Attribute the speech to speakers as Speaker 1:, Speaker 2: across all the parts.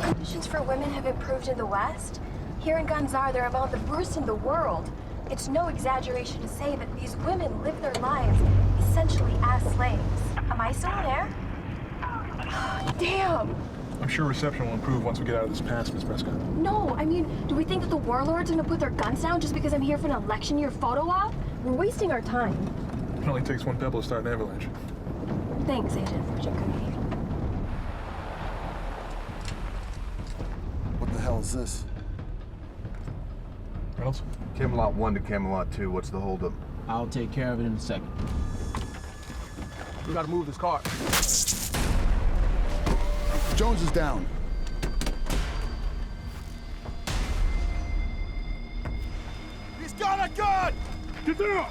Speaker 1: Conditions for women have improved in the West. Here in Ganzar, they're about the worst in the world. It's no exaggeration to say that these women live their lives essentially as slaves. Am I still on air? Damn!
Speaker 2: I'm sure reception will improve once we get out of this pass, Miss Prescott.
Speaker 1: No, I mean, do we think that the warlords are gonna put their guns down just because I'm here for an election year photo op? We're wasting our time.
Speaker 2: It only takes one pebble to start an avalanche.
Speaker 1: Thanks, Agent Fujikumi.
Speaker 3: What the hell is this?
Speaker 2: Reynolds?
Speaker 4: Camelot 1 to Camelot 2, what's the holdup?
Speaker 5: I'll take care of it in a second.
Speaker 4: We gotta move this car.
Speaker 3: Jones is down.
Speaker 4: He's got a gun!
Speaker 2: Get down!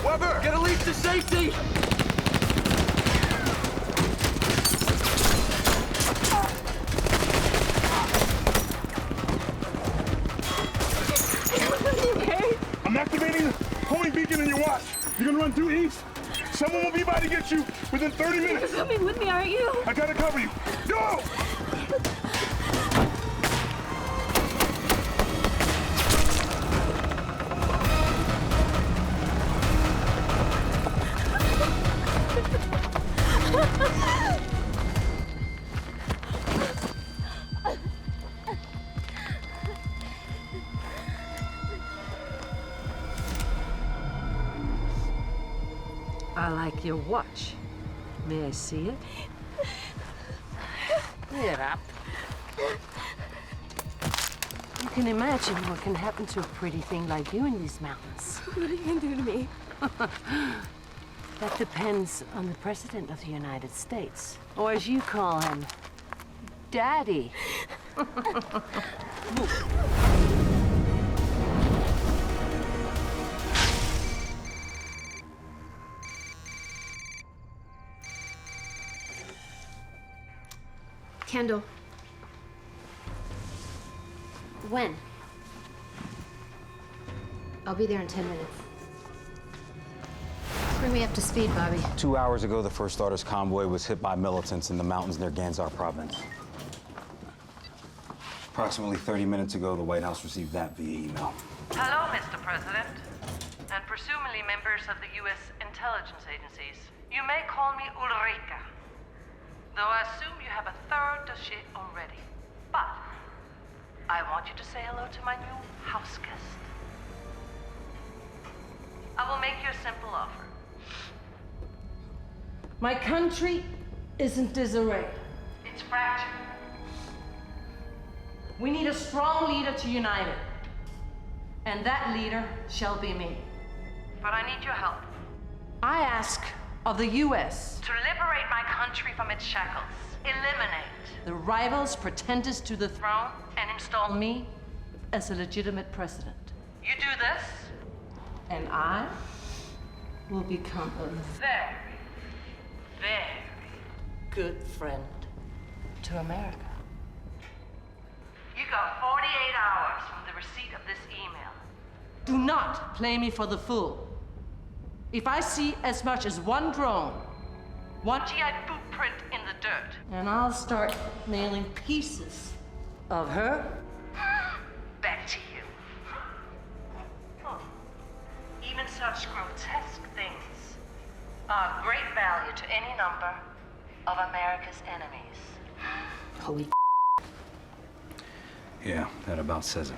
Speaker 4: Weber, get a leap to safety!
Speaker 2: I'm activating the homing beacon in your watch. You're gonna run due east. Someone will be by to get you within 30 minutes.
Speaker 1: You're coming with me, aren't you?
Speaker 2: I gotta cover you. Go!
Speaker 6: I like your watch. May I see it? Get up. You can imagine what can happen to a pretty thing like you in these mountains.
Speaker 1: What are you gonna do to me?
Speaker 6: That depends on the President of the United States. Or as you call him, Daddy.
Speaker 7: Kendall. When? I'll be there in 10 minutes. Bring me up to speed, Bobby.
Speaker 8: 2 hours ago, the First Starter's convoy was hit by militants in the mountains near Ganzar province. Approximately 30 minutes ago, the White House received that via email.
Speaker 6: Hello, Mr. President, and presumably members of the U.S. intelligence agencies. You may call me Ulrika, though I assume you have a thorough dossier already. But I want you to say hello to my new house guest. I will make you a simple offer. My country isn't disarray. It's fractured. We need a strong leader to unite it. And that leader shall be me. But I need your help. I ask of the U.S. to liberate my country from its shackles, eliminate the rivals, pretenders to the throne, and install me as a legitimate president. You do this, and I will become a very, very good friend to America. You got 48 hours from the receipt of this email. Do not play me for the fool. If I see as much as one drone, one GI footprint in the dirt, and I'll start nailing pieces of her back to you. Oh. Even such grotesque things are of great value to any number of America's enemies.
Speaker 7: Holy
Speaker 8: Yeah, that about says it.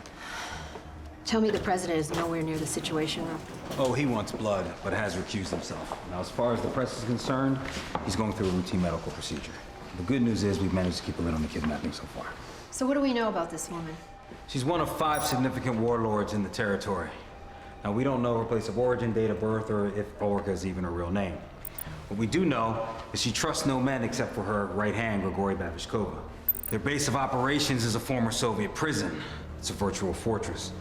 Speaker 7: Tell me the president is nowhere near the Situation Room.
Speaker 8: Oh, he wants blood, but has recused himself. Now, as far as the press is concerned, he's going through a routine medical procedure. The good news is we've managed to keep a lid on the kidnapping so far.
Speaker 7: So what do we know about this woman?
Speaker 8: She's one of 5 significant warlords in the territory. Now, we don't know her place of origin, date of birth, or if Ulrika is even her real name. What we do know is she trusts no men except for her right hand, Grigory Babishkova. Their base of operations is a former Soviet prison. It's a virtual fortress.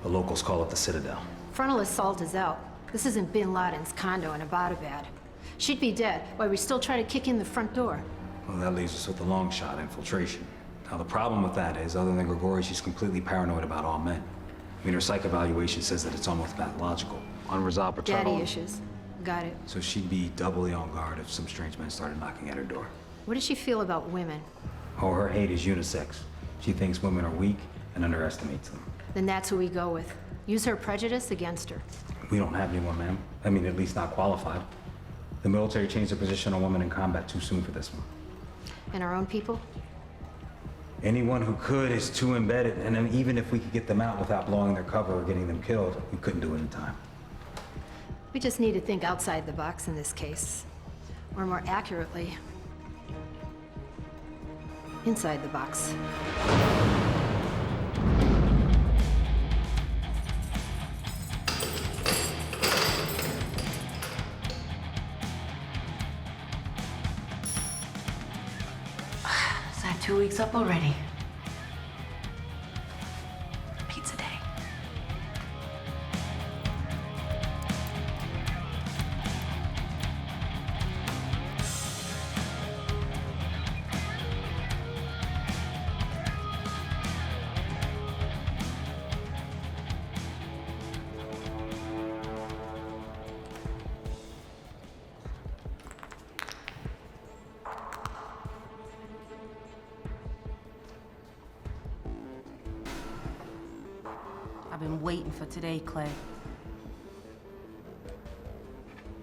Speaker 8: The locals call it the Citadel.
Speaker 7: Frontal assault is out. This isn't Bin Laden's condo in Abbottabad. She'd be dead while we're still trying to kick in the front door.
Speaker 8: Well, that leaves us with the long shot, infiltration. Now, the problem with that is, other than Grigori, she's completely paranoid about all men. I mean, her psych evaluation says that it's almost pathological. Unresolved paternal...
Speaker 7: Daddy issues. Got it.
Speaker 8: So she'd be doubly on guard if some strange men started knocking at her door.
Speaker 7: What does she feel about women?
Speaker 8: Oh, her hate is unisex. She thinks women are weak and underestimates them.
Speaker 7: Then that's who we go with. Use her prejudice against her.
Speaker 8: We don't have anyone, ma'am. I mean, at least not qualified. The military changed their position on women in combat too soon for this one.
Speaker 7: And our own people?
Speaker 8: Anyone who could is too embedded, and then even if we could get them out without blowing their cover or getting them killed, we couldn't do it in time.
Speaker 7: We just need to think outside the box in this case. Or more accurately, inside the box.
Speaker 6: Is that 2 weeks up already? Pizza day. I've been waiting for today, Clay.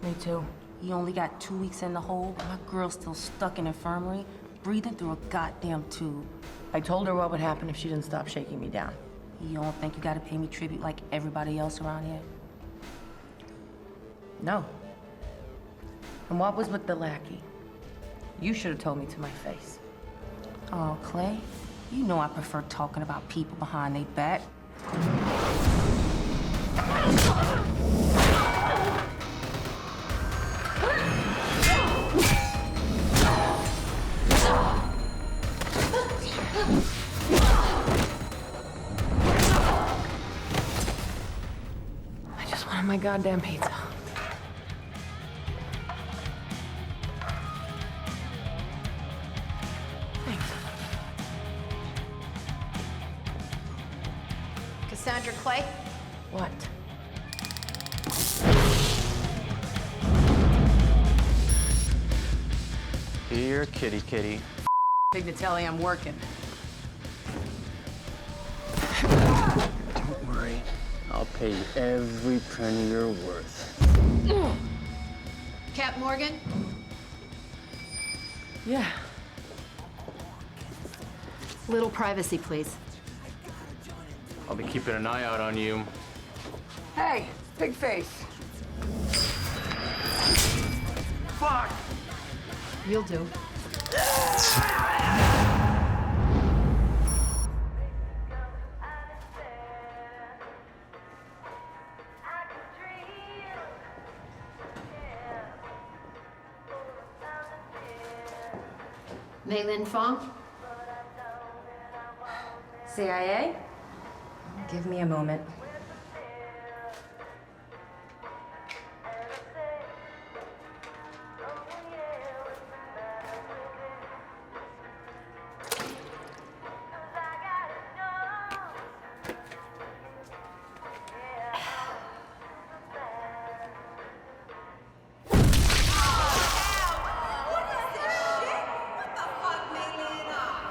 Speaker 6: Me too. You only got 2 weeks in the hole. My girl's still stuck in infirmary, breathing through a goddamn tube.
Speaker 9: I told her what would happen if she didn't stop shaking me down.
Speaker 6: You don't think you gotta pay me tribute like everybody else around here?
Speaker 9: No. And what was with the lackey? You should have told me to my face.
Speaker 6: Oh, Clay, you know I prefer talking about people behind their back.
Speaker 9: I just wanted my goddamn pizza. Thanks.
Speaker 7: Cassandra Clay?
Speaker 9: What?
Speaker 10: Here, kitty, kitty.
Speaker 9: Pignatelli, I'm working.
Speaker 10: Don't worry. I'll pay you every penny you're worth.
Speaker 7: Cap Morgan?
Speaker 9: Yeah.
Speaker 7: Little privacy, please.
Speaker 10: I'll be keeping an eye out on you.
Speaker 9: Hey, big face.
Speaker 10: Fuck!
Speaker 7: You'll do. Meilin Fong?
Speaker 1: CIA? Give me a moment.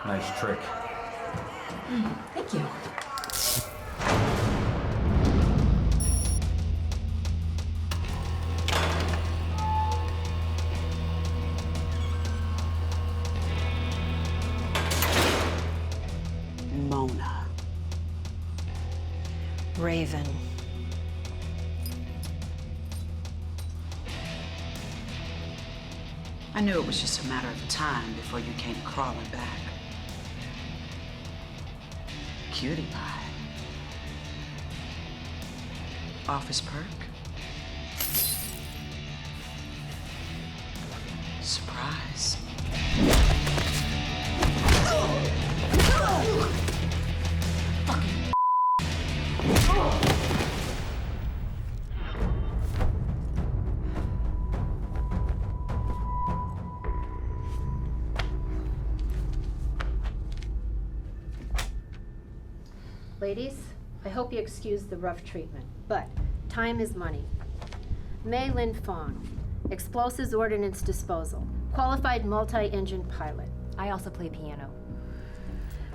Speaker 8: Nice trick.
Speaker 1: Thank you.
Speaker 11: Mona.
Speaker 7: Raven.
Speaker 11: I knew it was just a matter of time before you came crawling back. Cutie pie. Office perk. Surprise.
Speaker 7: Ladies, I hope you excuse the rough treatment, but time is money. Mei Lin Fong, Explosives Ordnance Disposal, qualified multi-engine pilot.
Speaker 1: I also play piano.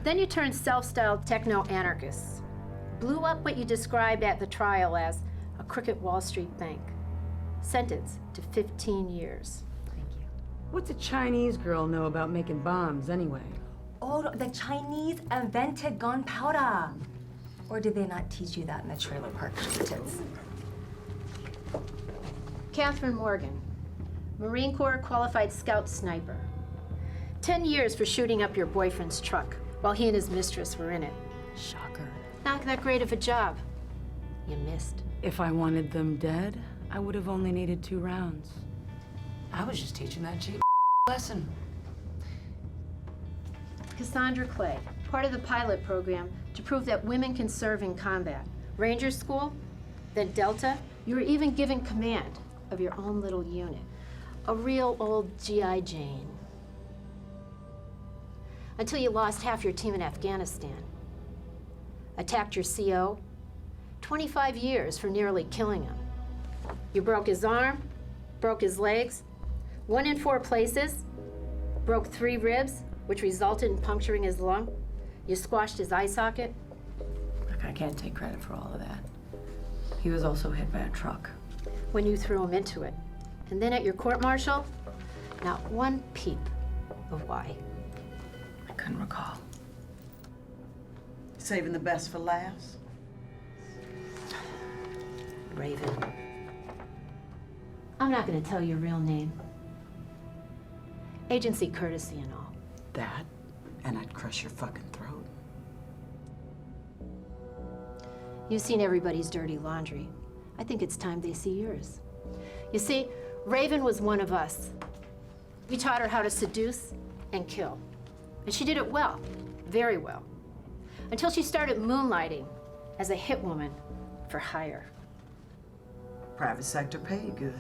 Speaker 7: Then you turned self-styled techno-anarchist. Blew up what you described at the trial as a crooked Wall Street bank. Sentenced to 15 years.
Speaker 1: Thank you.
Speaker 12: What's a Chinese girl know about making bombs anyway?
Speaker 1: Oh, the Chinese invented gunpowder. Or did they not teach you that in the trailer park tits?
Speaker 7: Catherine Morgan, Marine Corps qualified scout sniper. 10 years for shooting up your boyfriend's truck while he and his mistress were in it.
Speaker 1: Shocker.
Speaker 7: Not that great of a job. You missed.
Speaker 12: If I wanted them dead, I would have only needed 2 rounds.
Speaker 9: I was just teaching that cheap lesson.
Speaker 7: Cassandra Clay, part of the pilot program to prove that women can serve in combat. Ranger School, then Delta. You were even given command of your own little unit. A real old G.I. Jane. Until you lost half your team in Afghanistan. Attacked your CO. 25 years for nearly killing him. You broke his arm, broke his legs, 1 in 4 places, broke 3 ribs, which resulted in puncturing his lung. You squashed his eye socket.
Speaker 9: Look, I can't take credit for all of that. He was also hit by a truck.
Speaker 7: When you threw him into it. And then at your court-martial, not one peep of why.
Speaker 9: I couldn't recall.
Speaker 11: Saving the best for last?
Speaker 7: Raven. I'm not gonna tell your real name. Agency courtesy and all.
Speaker 11: That, and I'd crush your fucking throat.
Speaker 7: You've seen everybody's dirty laundry. I think it's time they see yours. You see, Raven was one of us. We taught her how to seduce and kill. And she did it well, very well. Until she started moonlighting as a hit woman for hire.
Speaker 11: Private sector paid good.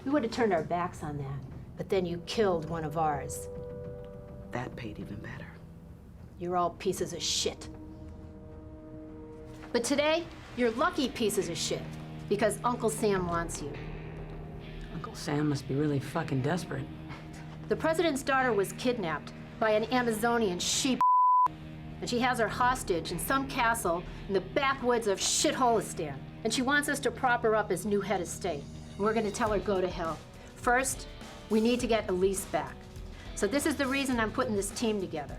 Speaker 7: We would have turned our backs on that, but then you killed one of ours.
Speaker 11: That paid even better.
Speaker 7: You're all pieces of shit. But today, you're lucky pieces of shit, because Uncle Sam wants you.
Speaker 12: Uncle Sam must be really fucking desperate.
Speaker 7: The president's daughter was kidnapped by an Amazonian sheep, and she has her hostage in some castle in the backwoods of Shitholistan. And she wants us to prop her up as new head of state. And we're gonna tell her go to hell. First, we need to get Elise back. So this is the reason I'm putting this team together.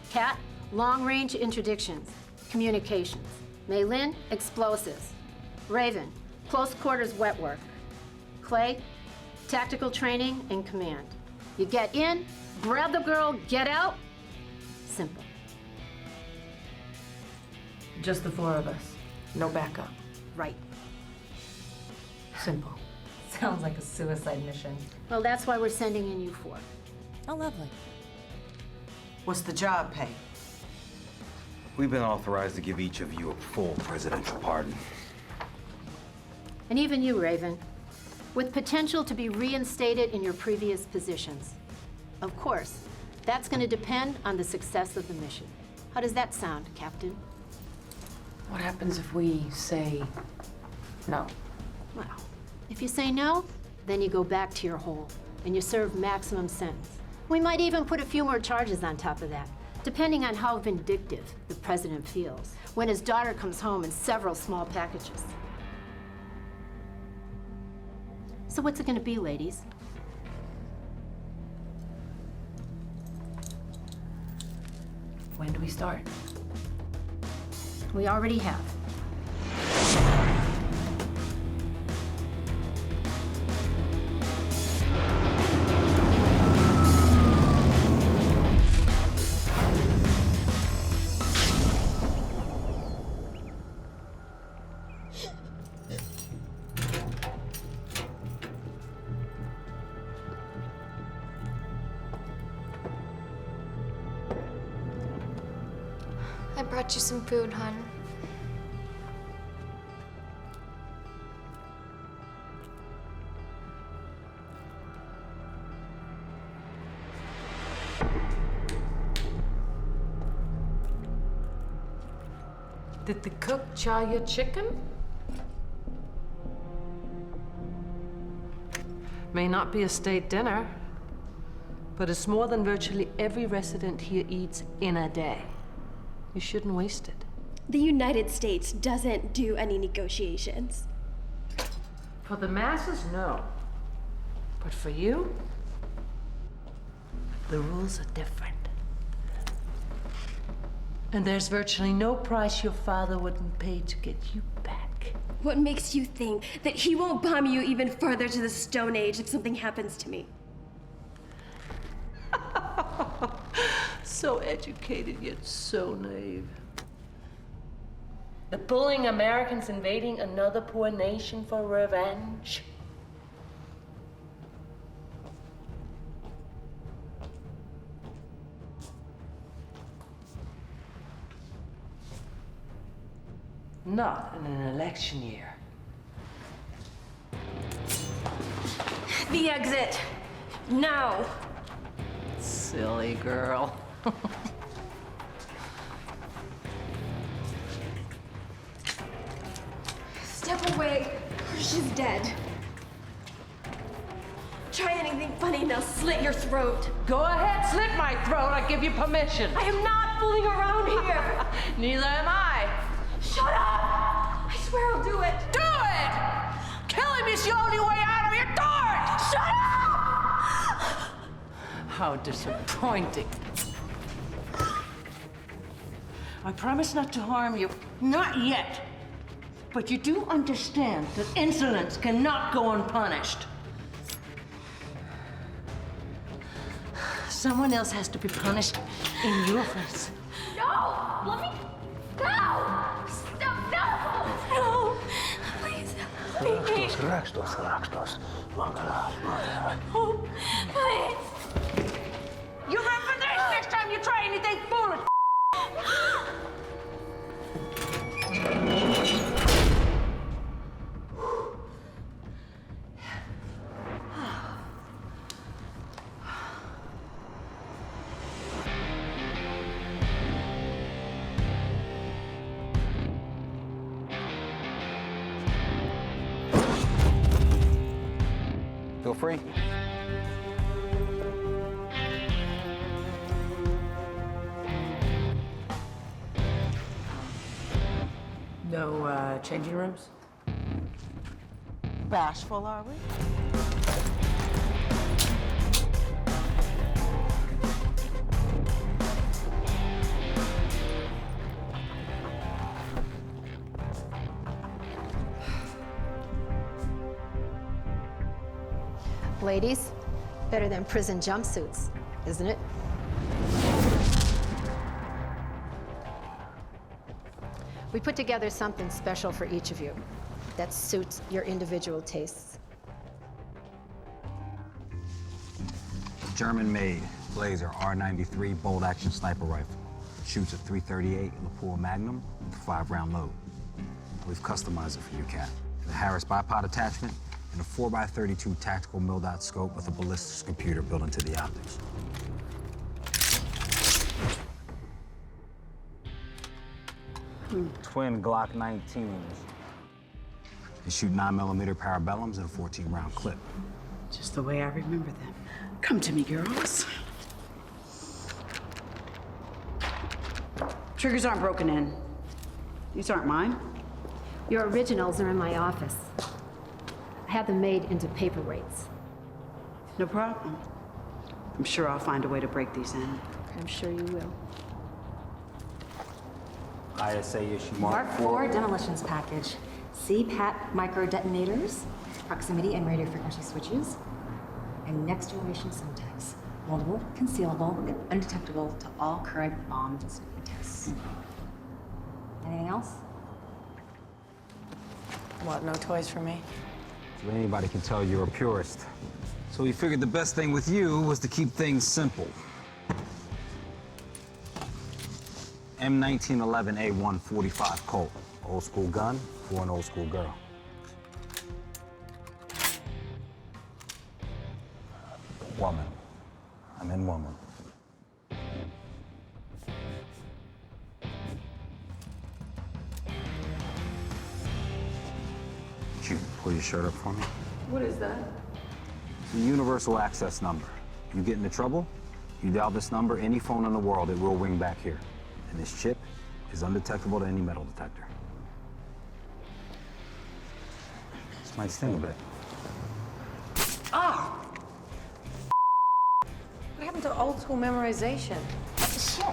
Speaker 7: Kat, long-range interdictions, communications. Mei Lin, explosives. Raven, close quarters wet work. Clay, tactical training and command. You get in, grab the girl, get out. Simple.
Speaker 9: Just the 4 of us. No backup.
Speaker 7: Right.
Speaker 9: Simple.
Speaker 1: Sounds like a suicide mission.
Speaker 7: Well, that's why we're sending in you 4.
Speaker 1: Oh, lovely.
Speaker 11: What's the job pay?
Speaker 8: We've been authorized to give each of you a full presidential pardon.
Speaker 7: And even you, Raven, with potential to be reinstated in your previous positions. Of course, that's going to depend on the success of the mission. How does that sound, Captain?
Speaker 9: What happens if we say no?
Speaker 7: Well, if you say no, then you go back to your hole and you serve maximum sentence. We might even put a few more charges on top of that, depending on how vindictive the president feels when his daughter comes home in several small packages. So what's it gonna be, ladies?
Speaker 9: When do we start?
Speaker 7: We already have.
Speaker 13: I brought you some food, hon.
Speaker 6: Did the cook chow your chicken? May not be a state dinner, but it's more than virtually every resident here eats in a day. You shouldn't waste it.
Speaker 1: The United States doesn't do any negotiations.
Speaker 6: For the masses, no. But for you, the rules are different. And there's virtually no price your father wouldn't pay to get you back.
Speaker 1: What makes you think that he won't bomb you even further to the Stone Age if something happens to me?
Speaker 6: So educated yet so naive. The bullying Americans invading another poor nation for revenge? Not in an election year.
Speaker 1: The exit! Now!
Speaker 6: Silly girl.
Speaker 1: Step away, or she's dead. Try anything funny and I'll slit your throat.
Speaker 6: Go ahead, slit my throat. I give you permission.
Speaker 1: I am not fooling around here.
Speaker 6: Neither am I.
Speaker 1: Shut up! I swear I'll do it.
Speaker 6: Do it! Killing is the only way out of your door!
Speaker 1: Shut up!
Speaker 6: How disappointing. I promise not to harm you. Not yet. But you do understand that insolence cannot go unpunished. Someone else has to be punished in your face.
Speaker 1: No! Let me go! Stop! No! No! Please, leave me.
Speaker 10: Relax, relax.
Speaker 1: Oh, please.
Speaker 6: You remember this next time you try anything foolish.
Speaker 8: Feel free.
Speaker 12: No, changing rooms?
Speaker 11: Bashful, are we?
Speaker 7: Ladies, better than prison jumpsuits, isn't it? We put together something special for each of you that suits your individual tastes.
Speaker 8: German-made Blazer R93 bolt-action sniper rifle. Shoots a .338 Lapua Magnum with a 5-round load. We've customized it for you, Cat. The Harris bipod attachment and a 4x32 tactical MIL-DOT scope with a ballistics computer built into the optics. Twin Glock 19s. They shoot 9mm parabellums and a 14-round clip.
Speaker 12: Just the way I remember them. Come to me, girls. Triggers aren't broken in. These aren't mine.
Speaker 7: Your originals are in my office. I had them made into paperweights.
Speaker 12: No problem. I'm sure I'll find a way to break these in.
Speaker 7: I'm sure you will.
Speaker 8: ISA issue
Speaker 13: Mark IV demolitions package. CPAT micro detonators, proximity and radio frequency switches, and next generation Semtex. Moldable, concealable, and undetectable to all current bomb tests. Anything else?
Speaker 12: What, no toys for me?
Speaker 8: So anybody can tell you're a purist. So we figured the best thing with you was to keep things simple. M1911A145 Colt. Old school gun for an old school girl. Woman. I'm in woman. your shirt up for me?
Speaker 9: What is that?
Speaker 8: It's a universal access number. You get into trouble, you dial this number, any phone in the world, it will ring back here. And this chip is undetectable to any metal detector. This might sting a bit.
Speaker 9: Ah! What happened to old school memorization?
Speaker 13: Shit.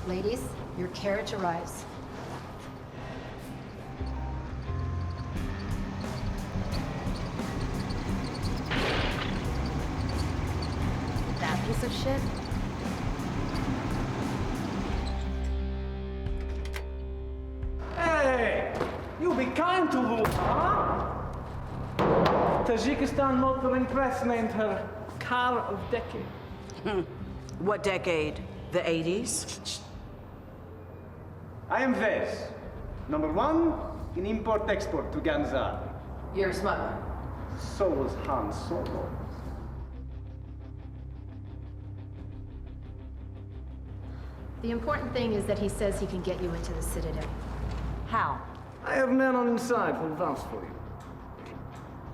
Speaker 7: Ladies, your carriage arrives.
Speaker 9: That piece of shit?
Speaker 10: Hey! You be kind to Lou, huh? Tajikistan Motoring Press named her Car of Decade.
Speaker 12: What decade? The 80s?
Speaker 10: I am Vez, #1 in import-export to Ganzar.
Speaker 9: You're a smuggler.
Speaker 10: So was Han Solo.
Speaker 7: The important thing is that he says he can get you into the Citadel.
Speaker 9: How?
Speaker 10: I have men on inside who vouch for you.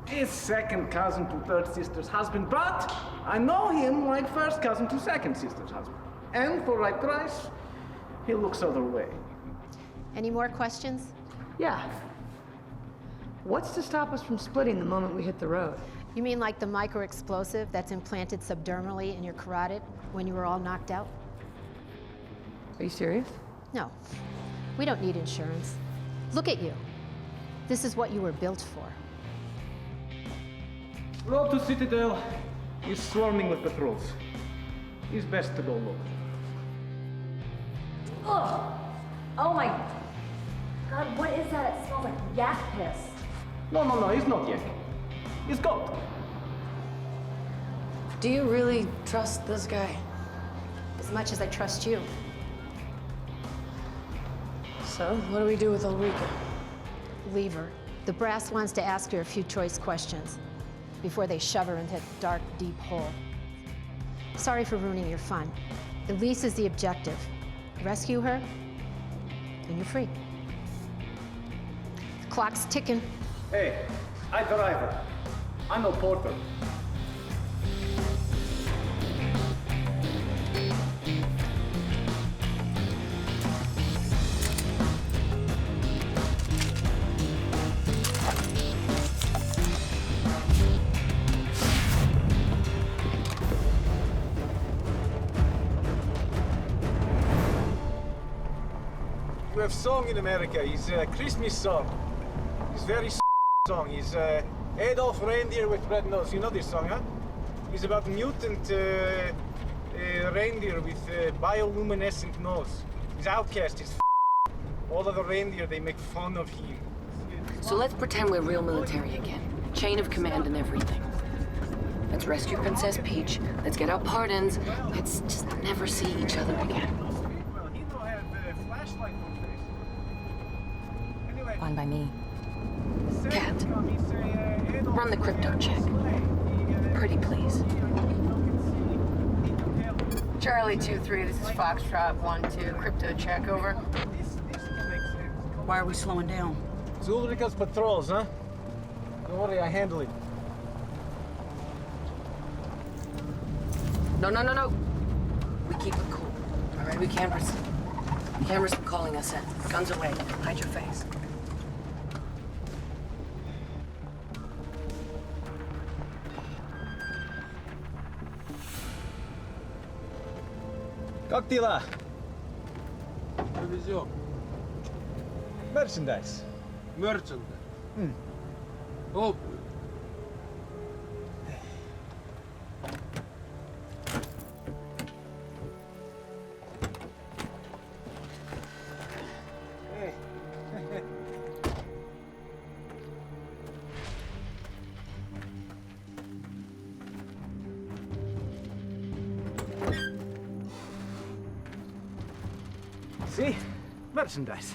Speaker 10: He's second cousin to third sister's husband, but I know him like first cousin to second sister's husband. And for right price, he looks other way.
Speaker 7: Any more questions?
Speaker 9: Yeah. What's to stop us from splitting the moment we hit the road?
Speaker 7: You mean like the micro-explosive that's implanted subdermally in your carotid when you were all knocked out?
Speaker 9: Are you serious?
Speaker 7: No. We don't need insurance. Look at you. This is what you were built for.
Speaker 10: Road to Citadel is swarming with patrols. It's best to go look.
Speaker 13: Oh! Oh my God, what is that? It smells like yak piss.
Speaker 10: No, it's not yak. It's goat.
Speaker 9: Do you really trust this guy?
Speaker 7: As much as I trust you.
Speaker 9: So, what do we do with Ulrika?
Speaker 7: Leave her. The brass wants to ask her a few choice questions before they shove her into that dark, deep hole. Sorry for ruining your fun. Elise is the objective. Rescue her, and you're free. The clock's ticking.
Speaker 10: Hey, I drive her. I'm no porter.
Speaker 14: We have song in America. It's a Christmas song. It's very song. It's Adolf Reindeer with Red Nose. You know this song, huh? It's about mutant reindeer with bioluminescent nose. He's outcast. He's all of the reindeer, they make fun of him.
Speaker 9: So let's pretend we're real military again. Chain of command and everything. Let's rescue Princess Peach. Let's get our pardons. Let's just never see each other again. Fine by me. Cat, run the crypto check. Pretty please.
Speaker 15: Charlie 2-3, this is Foxtrot 1-2, crypto check, over.
Speaker 12: Why are we slowing down?
Speaker 14: It's Ulrika's patrols, huh? Don't worry, I handle it.
Speaker 9: No. We keep it cool. All right, we cameras. Cameras are calling us in. Guns away. Hide your face.
Speaker 14: Как дела? Повезем. Merchandise.
Speaker 4: Merchandise. Oh.
Speaker 14: See? Merchandise.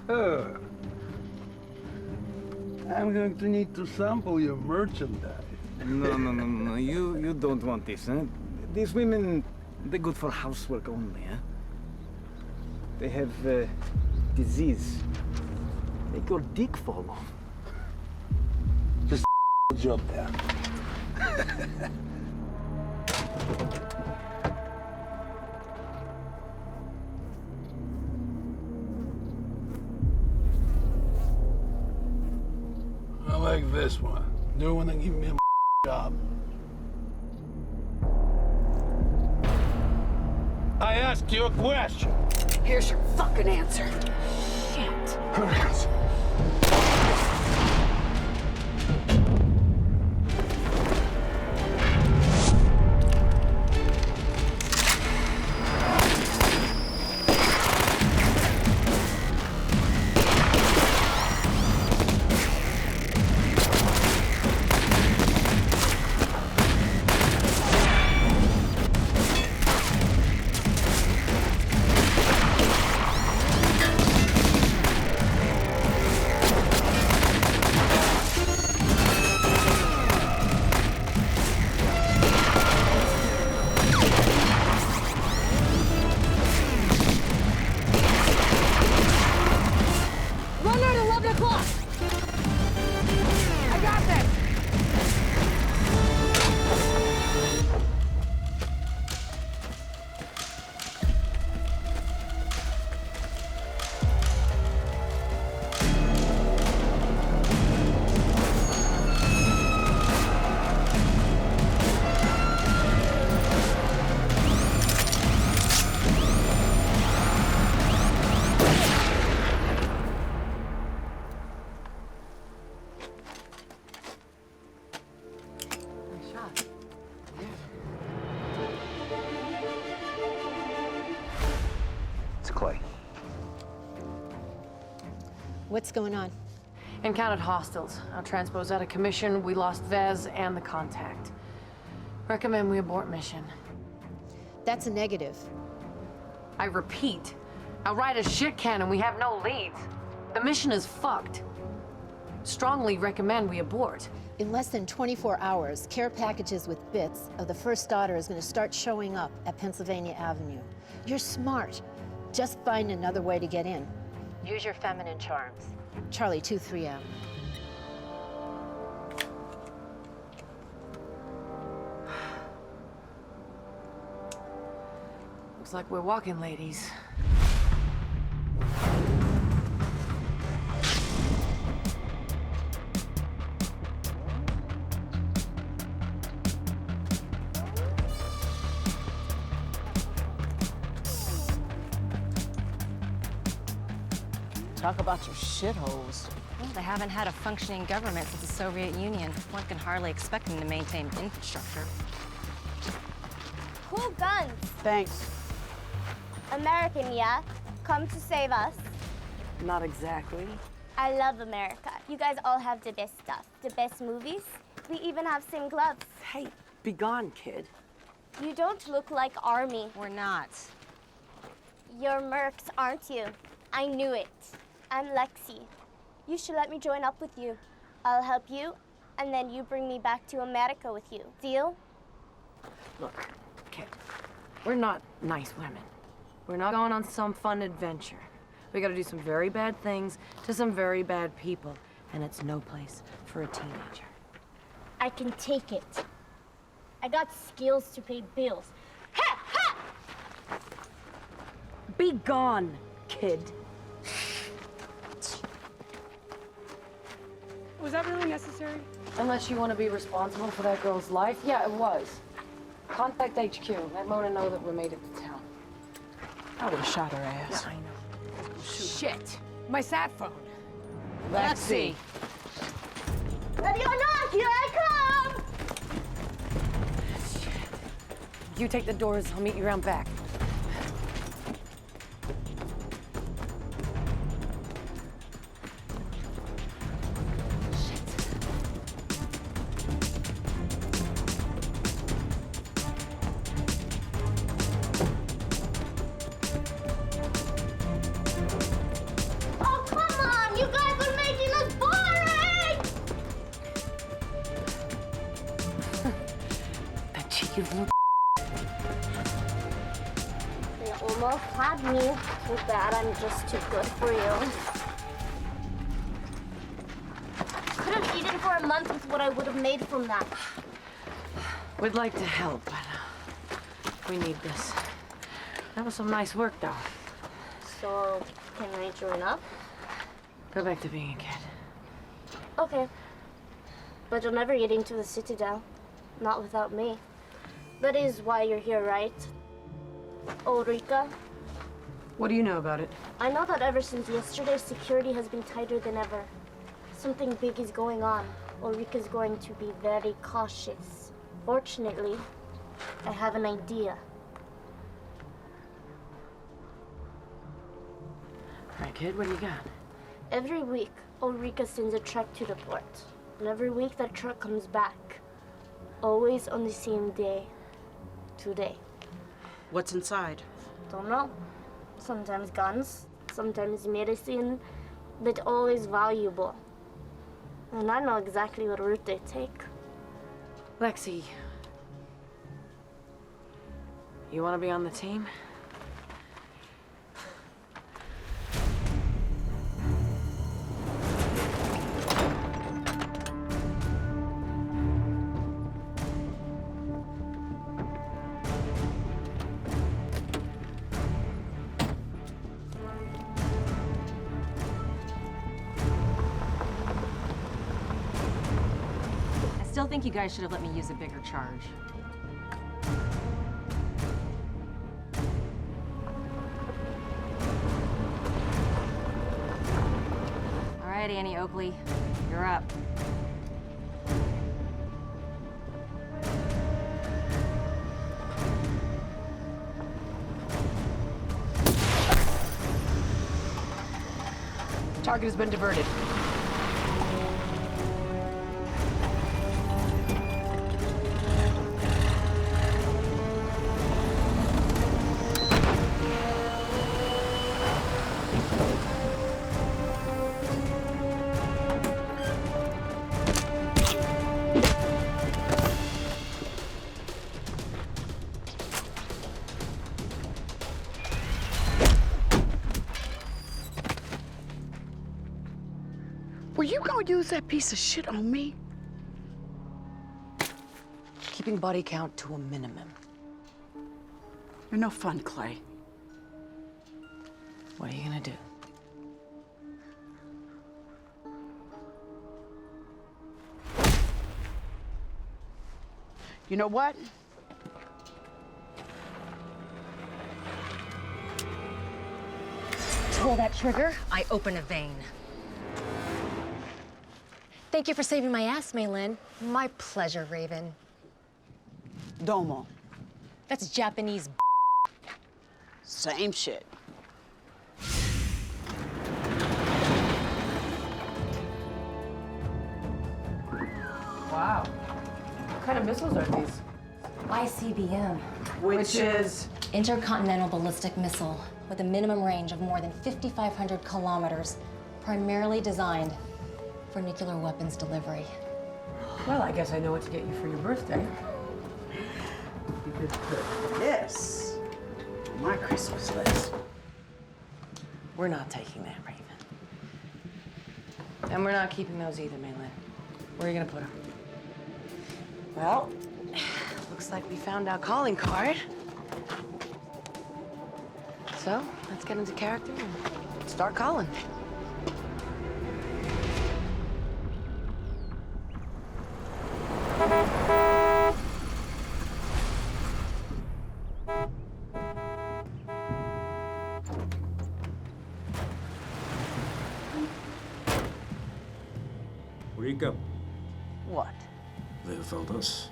Speaker 16: I'm going to need to sample your merchandise.
Speaker 14: No. You don't want this, huh?
Speaker 10: These women, they're good for housework only, huh? They have disease. Make your dick fall off.
Speaker 2: Just job there.
Speaker 17: I like this one. New one and give me a job. I asked you a question.
Speaker 9: Here's your fucking answer. Shit.
Speaker 2: Hurry.
Speaker 3: Clay.
Speaker 7: What's going on?
Speaker 6: Encountered hostiles. Our transpo's out of commission. We lost Vez and the contact. Recommend we abort mission.
Speaker 7: That's a negative.
Speaker 6: I repeat, our rider's shit cannon. We have no leads. The mission is fucked. Strongly recommend we abort.
Speaker 7: In less than 24 hours, care packages with bits of the First Daughter is going to start showing up at Pennsylvania Avenue. You're smart. Just find another way to get in. Use your feminine charms. Charlie 23M.
Speaker 6: Looks like we're walking, ladies.
Speaker 15: Talk about your shitholes.
Speaker 13: Well, they haven't had a functioning government since the Soviet Union. One can hardly expect them to maintain infrastructure.
Speaker 18: Cool guns.
Speaker 15: Thanks.
Speaker 18: American, yeah? Come to save us.
Speaker 15: Not exactly.
Speaker 18: I love America. You guys all have the best stuff. The best movies. We even have same gloves.
Speaker 15: Hey, be gone, kid.
Speaker 18: You don't look like Army.
Speaker 13: We're not.
Speaker 18: You're mercs, aren't you? I knew it. I'm Lexi. You should let me join up with you. I'll help you, and then you bring me back to America with you. Deal?
Speaker 6: Look, kid, we're not nice women. We're not going on some fun adventure. We gotta do some very bad things to some very bad people, and it's no place for a teenager.
Speaker 18: I can take it. I got skills to pay bills. Ha! Ha!
Speaker 15: Be gone, kid.
Speaker 19: Was that really necessary?
Speaker 6: Unless you want to be responsible for that girl's life. Yeah, it was. Contact HQ. Let Mona know that we made it to town.
Speaker 15: I would have shot her ass.
Speaker 6: Yeah, I know.
Speaker 15: Shit. My sat phone.
Speaker 6: Lexi.
Speaker 18: Ready or not, here I come!
Speaker 6: You take the doors. I'll meet you around back. You little
Speaker 18: Well, had me. Too bad I'm just too good for you. Could have eaten for a month with what I would have made from that.
Speaker 6: We'd like to help, but we need this. That was some nice work, though.
Speaker 18: So, can I join up?
Speaker 6: Go back to being a kid.
Speaker 18: Okay. But you'll never get into the Citadel. Not without me. That is why you're here, right? Ulrika?
Speaker 6: What do you know about it?
Speaker 18: I know that ever since yesterday, security has been tighter than ever. Something big is going on. Ulrika's going to be very cautious. Fortunately, I have an idea.
Speaker 6: All right, kid, what do you got?
Speaker 18: Every week, Ulrika sends a truck to the port. And every week, that truck comes back. Always on the same day. Today.
Speaker 12: What's inside?
Speaker 18: Don't know. Sometimes guns, sometimes medicine, but always valuable. And I know exactly what route they take.
Speaker 6: Lexi, you want to be on the team?
Speaker 13: I still think you guys should have let me use a bigger charge. All right, Annie Oakley, you're up.
Speaker 6: Target has been diverted.
Speaker 12: Were you gonna use that piece of shit on me?
Speaker 6: Keeping body count to a minimum.
Speaker 12: You're no fun, Clay.
Speaker 6: What are you gonna do?
Speaker 12: You know what?
Speaker 13: Pull that trigger, I open a vein. Thank you for saving my ass, Maylin. My pleasure, Raven.
Speaker 12: Domo.
Speaker 13: That's Japanese.
Speaker 12: Same shit.
Speaker 6: Wow. What kind of missiles are these?
Speaker 13: ICBM.
Speaker 6: Which is?
Speaker 13: Intercontinental Ballistic Missile, with a minimum range of more than 5,500 kilometers, primarily designed for nuclear weapons delivery.
Speaker 6: Well, I guess I know what to get you for your birthday.
Speaker 12: You could put this on my Christmas list.
Speaker 6: We're not taking that, Raven. And we're not keeping those either, Maylin. Where are you gonna put them? Well, looks like we found our calling card. So, let's get into character and start calling.
Speaker 8: Ulrika.
Speaker 6: What?
Speaker 8: Wer war das?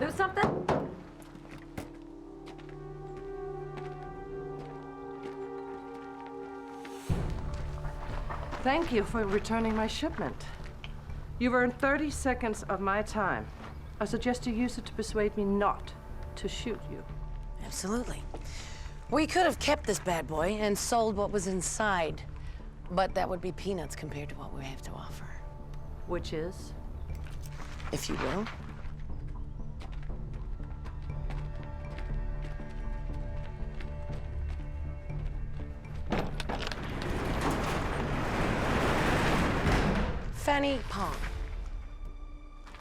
Speaker 6: Lose something? Thank you for returning my shipment. You've earned 30 seconds of my time. I suggest you use it to persuade me not to shoot you.
Speaker 9: Absolutely. We could have kept this bad boy and sold what was inside, but that would be peanuts compared to what we have to offer.
Speaker 6: Which is?
Speaker 9: If you will. Fanny Pong.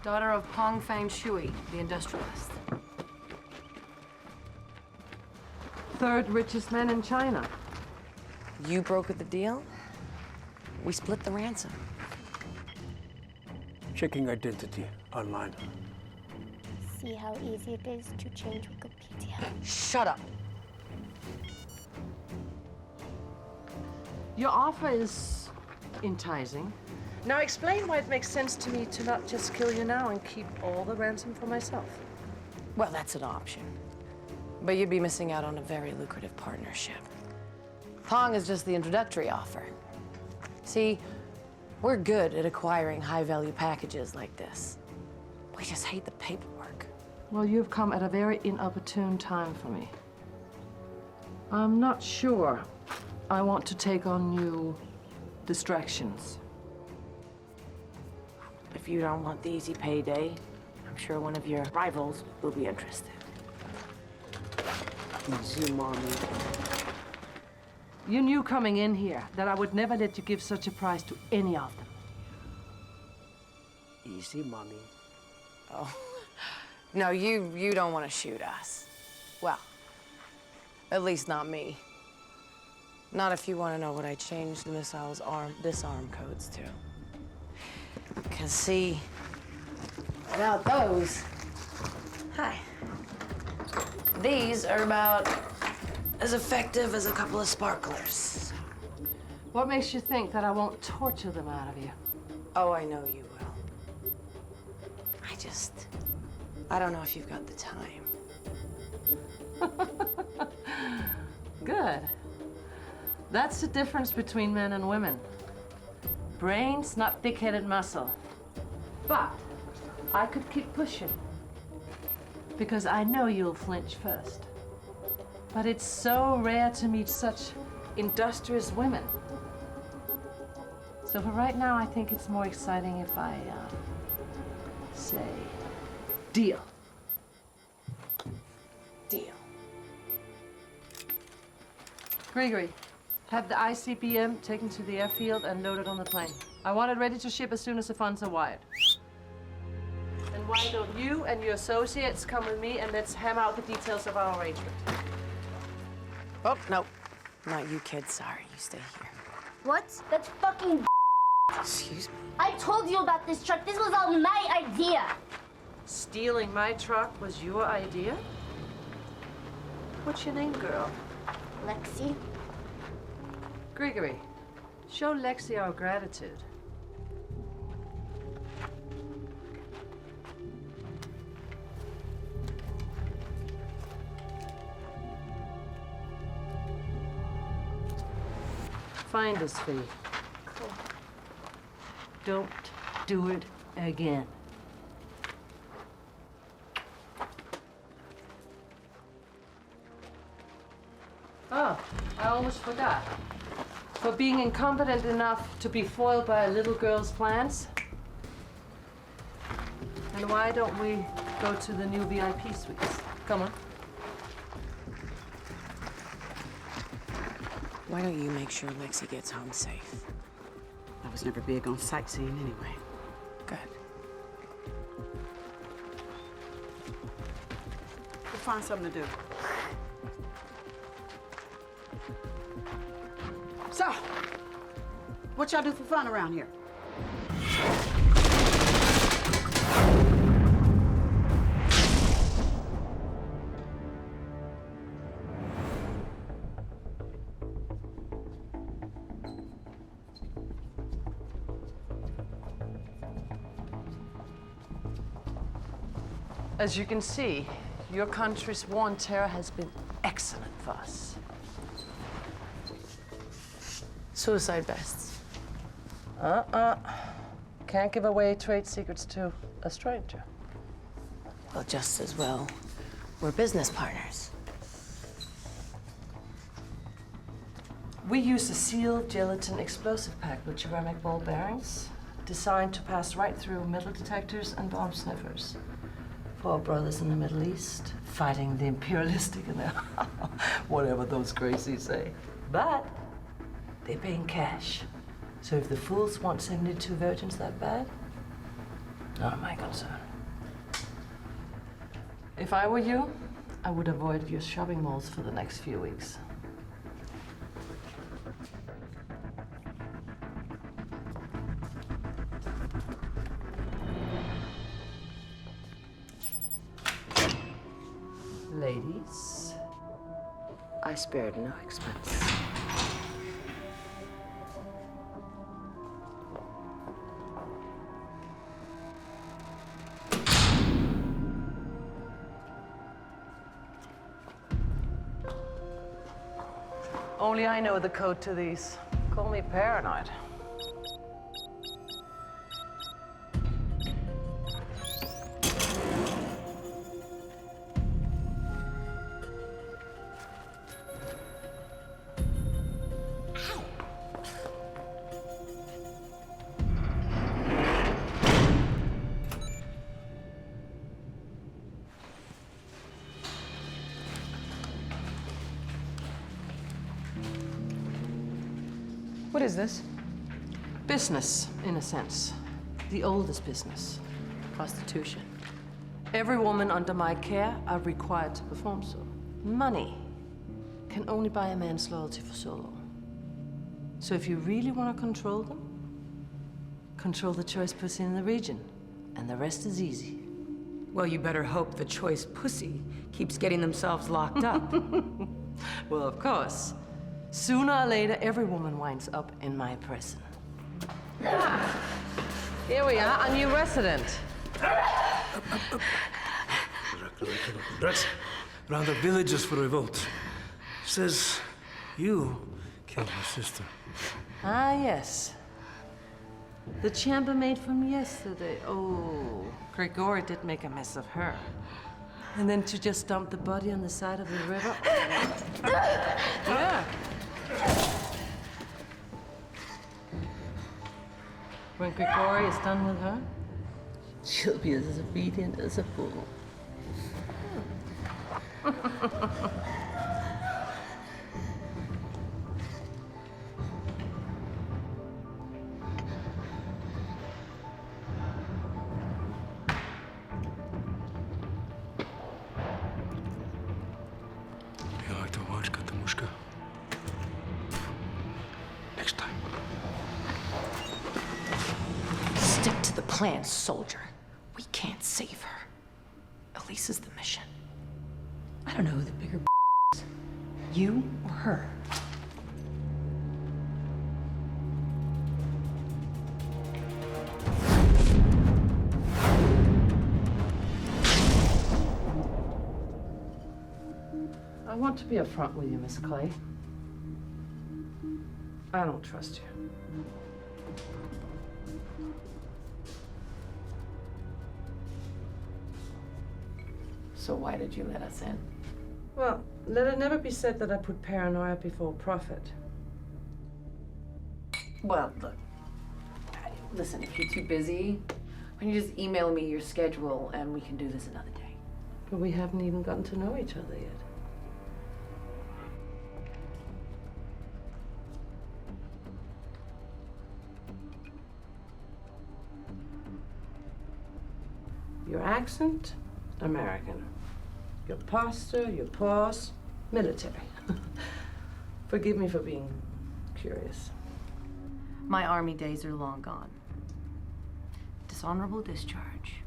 Speaker 9: Daughter of Pong Fang Shui, the industrialist.
Speaker 6: Third richest man in China.
Speaker 9: You brokered the deal. We split the ransom.
Speaker 19: Checking identity online.
Speaker 18: See how easy it is to change Wikipedia.
Speaker 9: Shut up.
Speaker 6: Your offer is enticing. Now explain why it makes sense to me to not just kill you now and keep all the ransom for myself.
Speaker 9: Well, that's an option. But you'd be missing out on a very lucrative partnership. Pong is just the introductory offer. See, we're good at acquiring high-value packages like this. We just hate the paperwork.
Speaker 6: Well, you've come at a very inopportune time for me. I'm not sure I want to take on new distractions.
Speaker 9: If you don't want the easy payday, I'm sure one of your rivals will be interested.
Speaker 19: Easy, mommy.
Speaker 6: You knew coming in here that I would never let you give such a price to any of them.
Speaker 19: Easy, mommy.
Speaker 9: Oh. No, you don't want to shoot us. Well, at least not me. Not if you want to know what I changed the missile's disarm codes to. Because see, without those, hi. These are about as effective as a couple of sparklers.
Speaker 6: What makes you think that I won't torture them out of you?
Speaker 9: Oh, I know you will. I don't know if you've got the time.
Speaker 6: Good. That's the difference between men and women. Brains, not thick-headed muscle. But I could keep pushing. Because I know you'll flinch first. But it's so rare to meet such industrious women. So for right now, I think it's more exciting if I, say, deal.
Speaker 9: Deal.
Speaker 6: Gregory, have the ICBM taken to the airfield and loaded on the plane. I want it ready to ship as soon as the funds are wired. And why don't you and your associates come with me and let's hammer out the details of our arrangement.
Speaker 9: Oh, no. Not you, kid. Sorry. You stay here.
Speaker 18: What? That's fucking
Speaker 9: Excuse me.
Speaker 18: I told you about this truck. This was all my idea.
Speaker 6: Stealing my truck was your idea? What's your name, girl?
Speaker 18: Lexi.
Speaker 6: Gregory, show Lexi our gratitude. Finder's fee.
Speaker 18: Cool.
Speaker 6: Don't do it again. Oh, I almost forgot. For being incompetent enough to be foiled by a little girl's plans. And why don't we go to the new VIP suites? Come on.
Speaker 9: Why don't you make sure Lexi gets home safe?
Speaker 12: I was never big on sightseeing anyway.
Speaker 9: Good.
Speaker 12: We'll find something to do. So, what y'all do for fun around here?
Speaker 6: As you can see, your country's war on terror has been excellent for us.
Speaker 9: Suicide vests.
Speaker 6: Can't give away trade secrets to a stranger.
Speaker 9: Well, just as well We're business partners.
Speaker 6: We use a sealed gelatin explosive pack with ceramic ball bearings, designed to pass right through metal detectors and bomb sniffers. For our brothers in the Middle East, fighting the imperialistic and whatever those crazies say. But they pay in cash. So if the fools want 72 virgins that bad, not my concern. If I were you, I would avoid your shopping malls for the next few weeks. Ladies,
Speaker 9: I spared no expense.
Speaker 6: Only I know the code to these. Call me paranoid.
Speaker 9: What is this?
Speaker 6: Business, in a sense. The oldest business.
Speaker 9: Prostitution.
Speaker 6: Every woman under my care are required to perform so. Money can only buy a man's loyalty for so long. So if you really want to control them, control the choice pussy in the region, and the rest is easy.
Speaker 9: Well, you better hope the choice pussy keeps getting themselves locked up.
Speaker 6: Well, of course. Sooner or later, every woman winds up in my prison. Here we are, a new resident.
Speaker 19: Round up villagers for revolt. Says you killed my sister.
Speaker 6: Ah, yes. The chambermaid from yesterday. Oh, Grigori did make a mess of her. And then to just dump the body on the side of the river. Yeah. When Grigori is done with her, she'll be as obedient as a fool.
Speaker 19: You like to watch Katamushka? Next time.
Speaker 9: Stick to the plan, soldier. We can't save her. Elise is the mission. I don't know who the bigger is. You or her?
Speaker 6: I want to be upfront with you, Miss Clay. I don't trust you.
Speaker 9: So why did you let us in?
Speaker 6: Well, let it never be said that I put paranoia before profit.
Speaker 9: Well, look. Listen, if you're too busy, why don't you just email me your schedule and we can do this another day?
Speaker 6: But we haven't even gotten to know each other yet. Your accent, American. Your posture, your pause, military. Forgive me for being curious.
Speaker 9: My army days are long gone. Dishonorable discharge.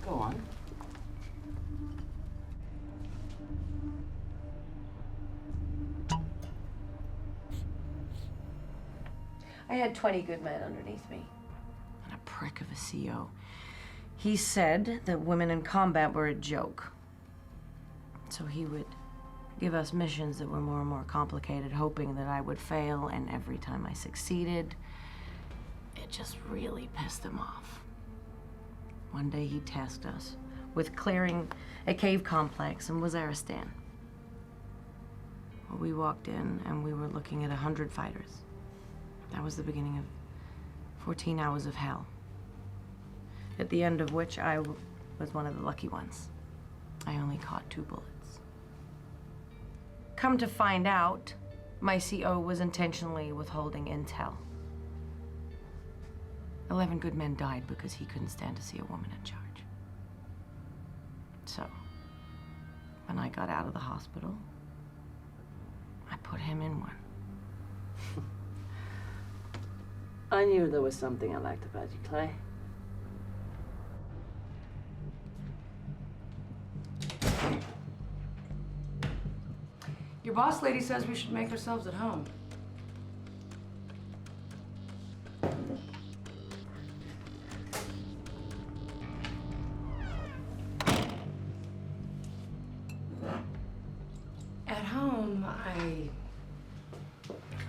Speaker 6: Go on.
Speaker 9: I had 20 good men underneath me. And a prick of a CO. He said that women in combat were a joke. So he would give us missions that were more and more complicated, hoping that I would fail, and every time I succeeded, it just really pissed him off.
Speaker 6: One day he tasked us with clearing a cave complex in Waziristan. Well, we walked in and we were looking at 100 fighters. That was the beginning of 14 hours of hell. At the end of which I was one of the lucky ones. I only caught 2 bullets. Come to find out, my CO was intentionally withholding intel. 11 good men died because he couldn't stand to see a woman in charge. So, when I got out of the hospital, I put him in one.
Speaker 11: I knew there was something I liked about you, Clay.
Speaker 9: Your boss lady says we should make ourselves at home. At home, I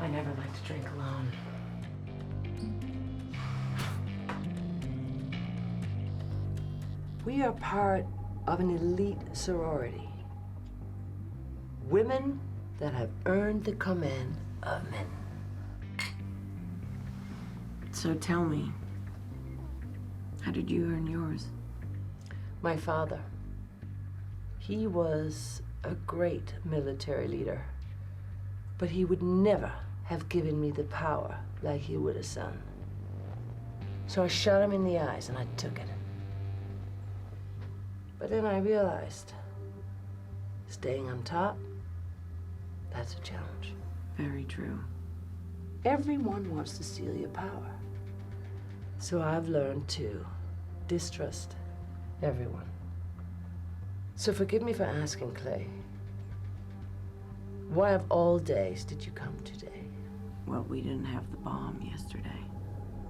Speaker 9: never like to drink alone.
Speaker 11: We are part of an elite sorority. Women that have earned the command of men.
Speaker 6: So tell me, how did you earn yours?
Speaker 11: My father, he was a great military leader, but he would never have given me the power like he would a son. So I shot him in the eyes and I took it. But then I realized, staying on top, that's a challenge.
Speaker 6: Very true.
Speaker 11: Everyone wants to steal your power. So I've learned to distrust everyone. So forgive me for asking, Clay. Why of all days did you come today?
Speaker 6: Well, we didn't have the bomb yesterday.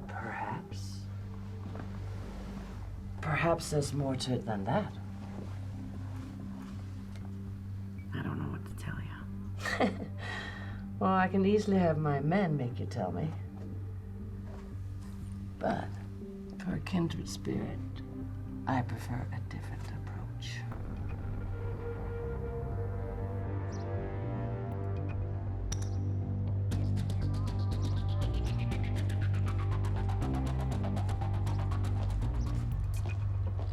Speaker 11: Perhaps. Perhaps there's more to it than that.
Speaker 6: I don't know what to tell you.
Speaker 11: Well, I can easily have my men make you tell me. But for a kindred spirit, I prefer a different approach.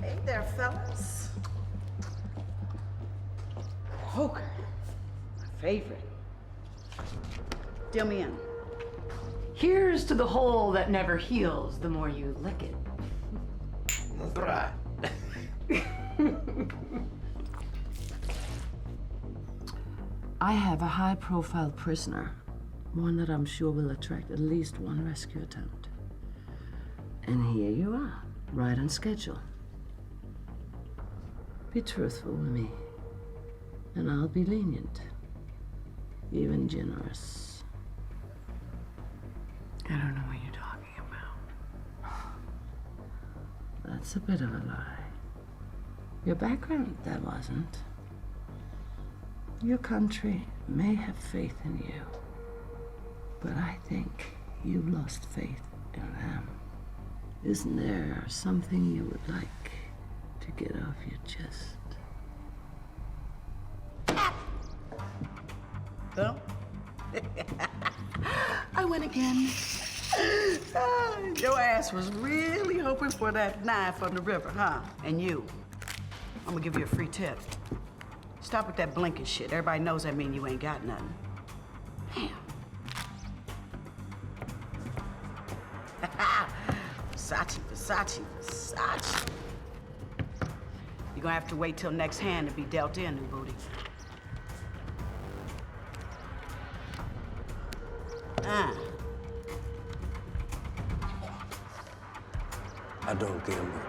Speaker 12: Hey there, fellas. Poker. My favorite. Deal me in.
Speaker 15: Here's to the hole that never heals the more you lick it.
Speaker 19: That's right.
Speaker 11: I have a high-profile prisoner, one that I'm sure will attract at least one rescue attempt. And here you are, right on schedule. Be truthful with me, and I'll be lenient, even generous.
Speaker 6: I don't know what you're talking about.
Speaker 11: That's a bit of a lie. Your background, that wasn't. Your country may have faith in you, but I think you lost faith in them. Isn't there something you would like to get off your chest?
Speaker 12: Well, I win again. Your ass was really hoping for that knife on the river, huh? And you, I'm gonna give you a free tip. Stop with that blinking shit. Everybody knows that mean you ain't got nothing. Damn. Versace, Versace, Versace. You're gonna have to wait till next hand to be dealt in, new booty.
Speaker 19: I don't gamble.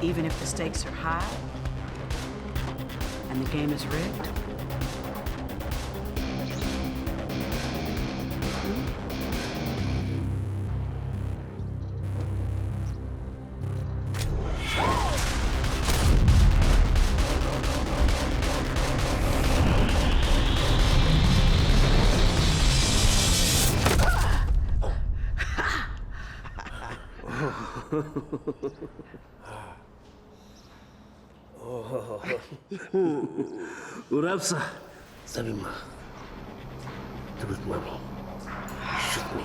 Speaker 12: Even if the stakes are high and the game is rigged,
Speaker 19: Urapsa, sabi ma. Truth, mommy. Shoot me.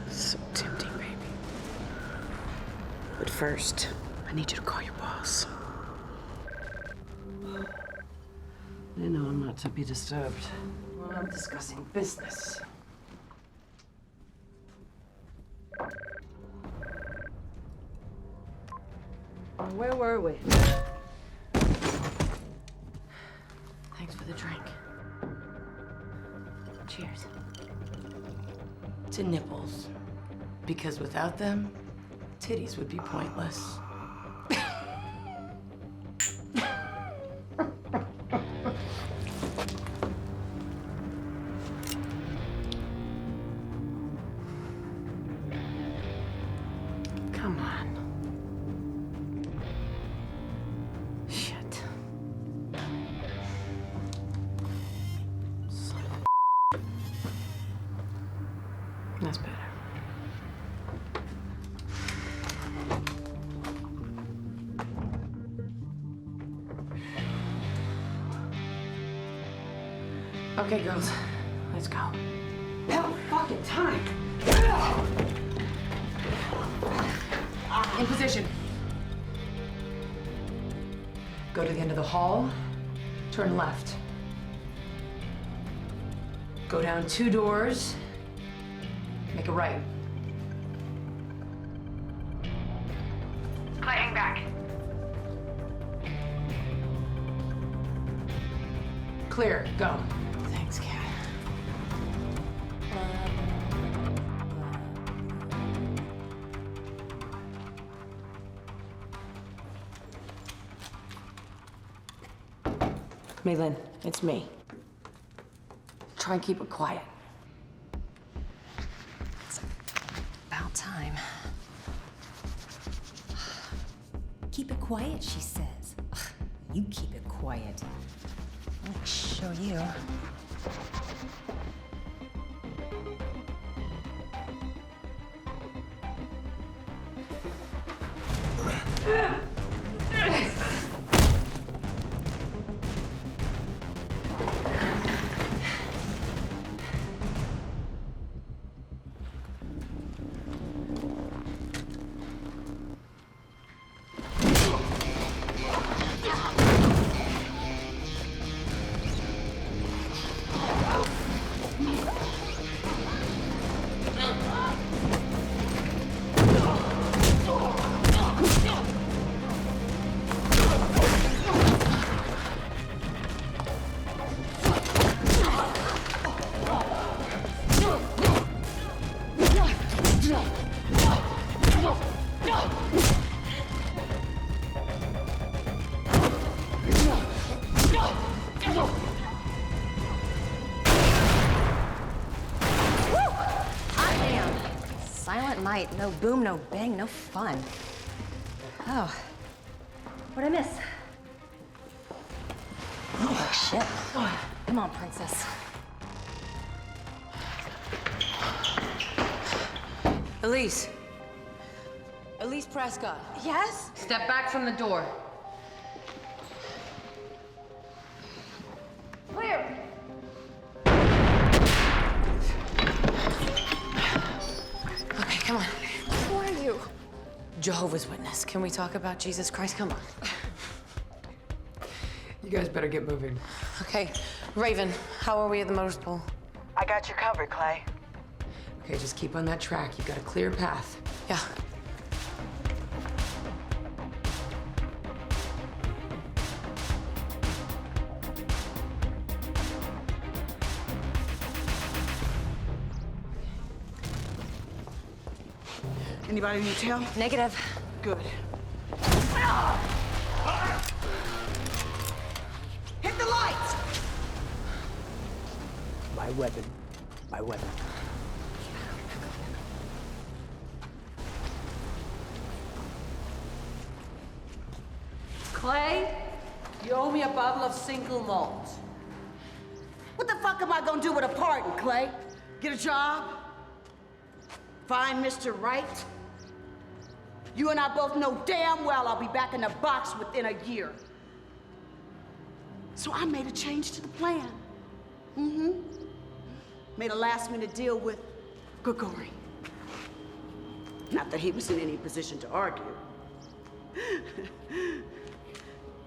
Speaker 12: So tempting, baby. But first, I need you to call your boss.
Speaker 11: You know I'm not to be disturbed when I'm discussing business. Where were we?
Speaker 9: Thanks for the drink. Cheers. To nipples. Because without them, titties would be pointless. Come on. Shit. Son of a... That's better. Okay, girls, let's go.
Speaker 11: Hell fucking time!
Speaker 9: In position. Go to the end of the hall, turn left. Go down 2 doors, make a right. Hang back. Clear, go. Thanks, Kat. Maylin, it's me. Try and keep it quiet.
Speaker 13: It's about time. Keep it quiet, she says. Ugh, you keep it quiet. I'll show you. Silent night, no boom, no bang, no fun. Oh, what'd I miss? Oh, shit. Come on, princess.
Speaker 9: Elise. Elise Prescott.
Speaker 13: Yes?
Speaker 9: Step back from the door.
Speaker 13: Clear.
Speaker 9: Okay, come on.
Speaker 13: Who are you?
Speaker 9: Jehovah's Witness. Can we talk about Jesus Christ? Come on. You guys better get moving. Okay, Raven, how are we at the motor pool?
Speaker 12: I got you covered, Clay.
Speaker 9: Okay, just keep on that track. You've got a clear path. Yeah.
Speaker 12: Anybody need tail?
Speaker 13: Negative.
Speaker 12: Good. Hit the lights!
Speaker 16: My weapon. My weapon.
Speaker 11: Clay, you owe me a bottle of single malt.
Speaker 12: What the fuck am I gonna do with a pardon, Clay? Get a job? Find Mr. Right? You and I both know damn well I'll be back in the box within a year. So I made a change to the plan. Made a last-minute deal with Grigori. Not that he was in any position to argue.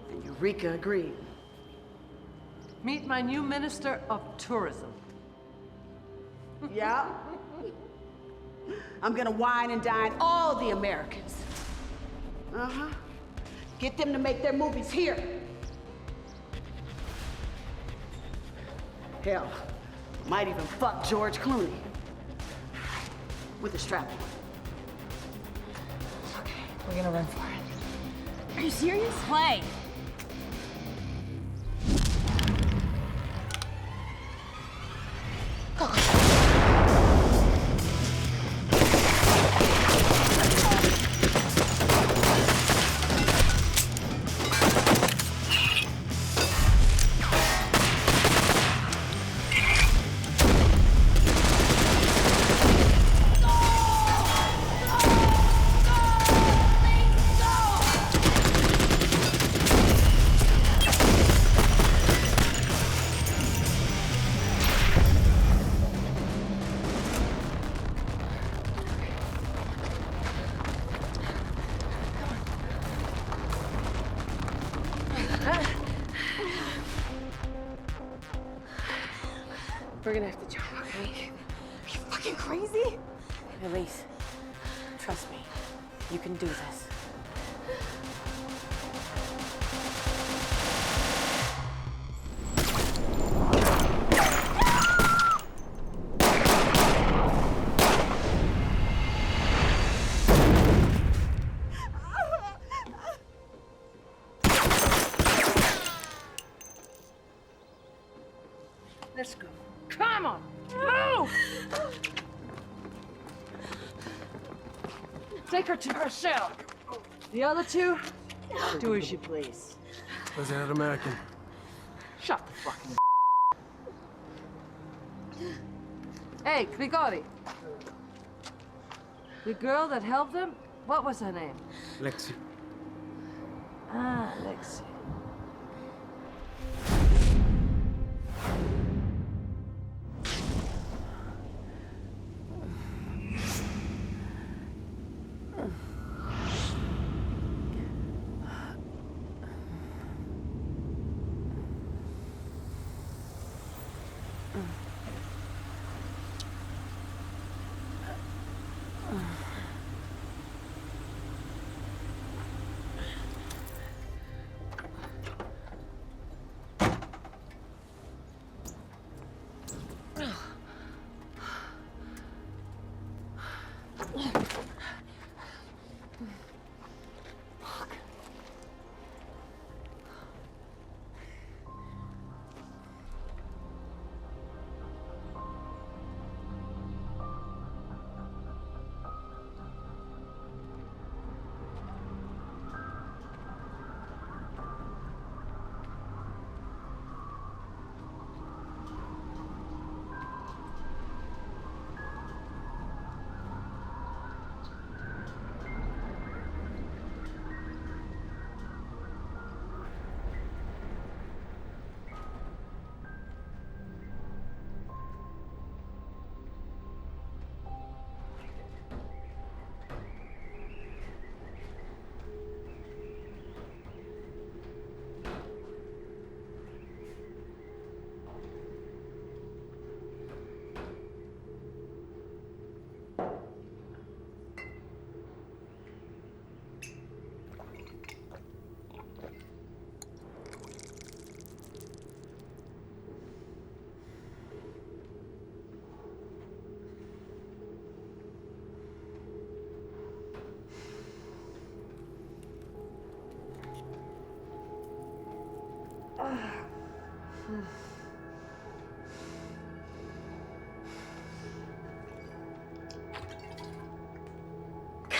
Speaker 12: And Eureka agreed.
Speaker 6: Meet my new Minister of Tourism.
Speaker 12: Yeah? I'm gonna wine and dine all the Americans. Get them to make their movies here. Hell, might even fuck George Clooney. With a strap on.
Speaker 9: Okay, we're gonna run for it.
Speaker 13: Are you serious? Play.
Speaker 9: We're gonna have to jump, okay?
Speaker 13: Are you fucking crazy?
Speaker 9: Elise, trust me. You can do this.
Speaker 6: Let's go. Come on! Move! Take her to her cell. The other two, do as you please.
Speaker 4: Was that American?
Speaker 6: Shut the fucking Hey, Grigori. The girl that helped them, what was her name?
Speaker 4: Lexi.
Speaker 6: Ah, Lexi.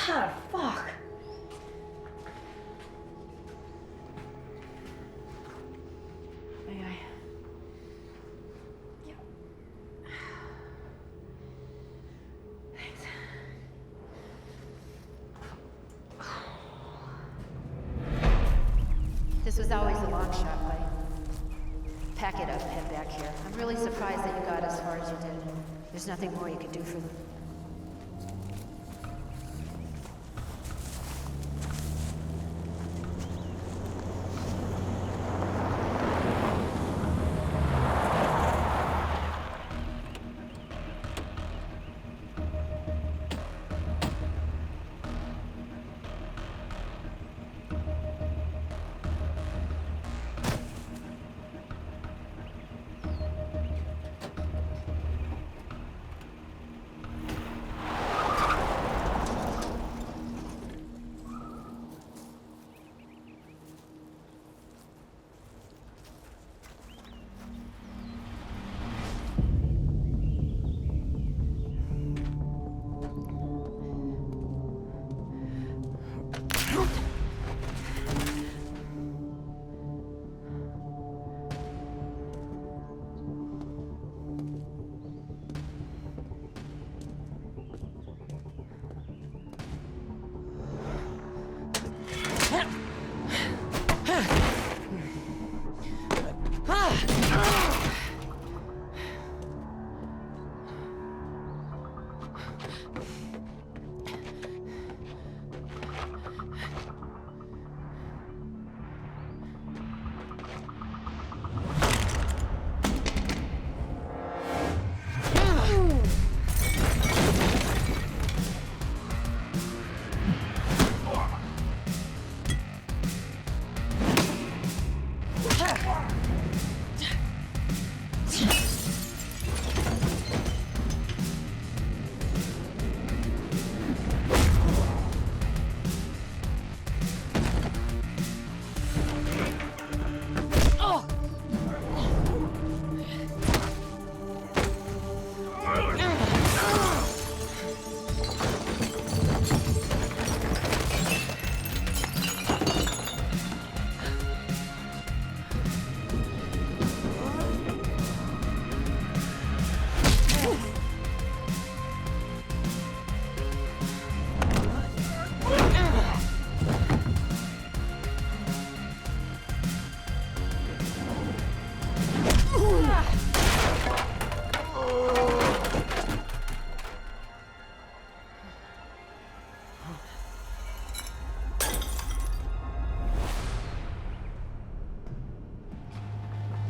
Speaker 13: God, fuck.
Speaker 9: May I?
Speaker 13: Yeah.
Speaker 9: Thanks.
Speaker 7: back here. I'm really surprised that you got as far as you did. There's nothing more you can do for them.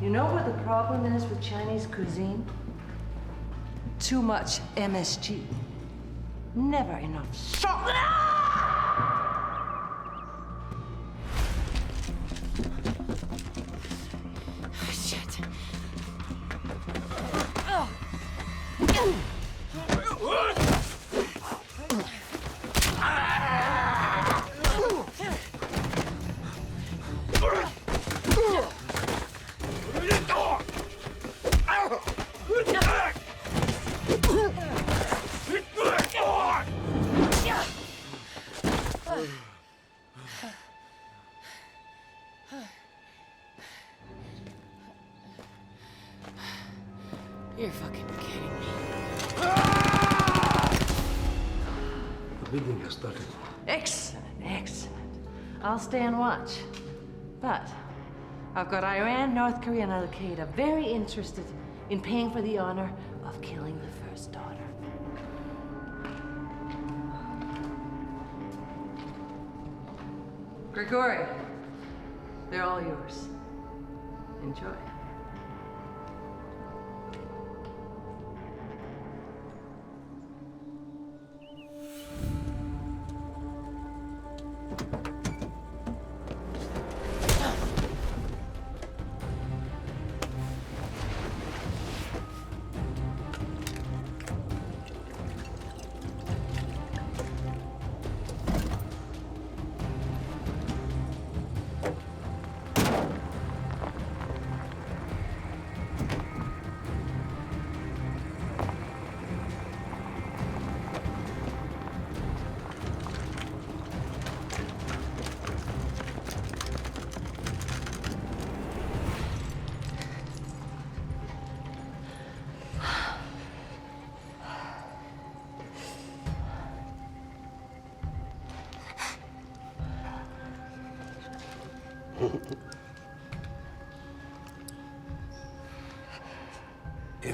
Speaker 6: You know what the problem is with Chinese cuisine? Too much MSG. Never enough salt.
Speaker 9: Shit. You're fucking kidding me.
Speaker 19: The bidding has started.
Speaker 6: Excellent, excellent. I'll stay and watch. But I've got Iran, North Korea, and Al-Qaeda very interested in paying for the honor of killing the first daughter. Grigori, they're all yours. Enjoy.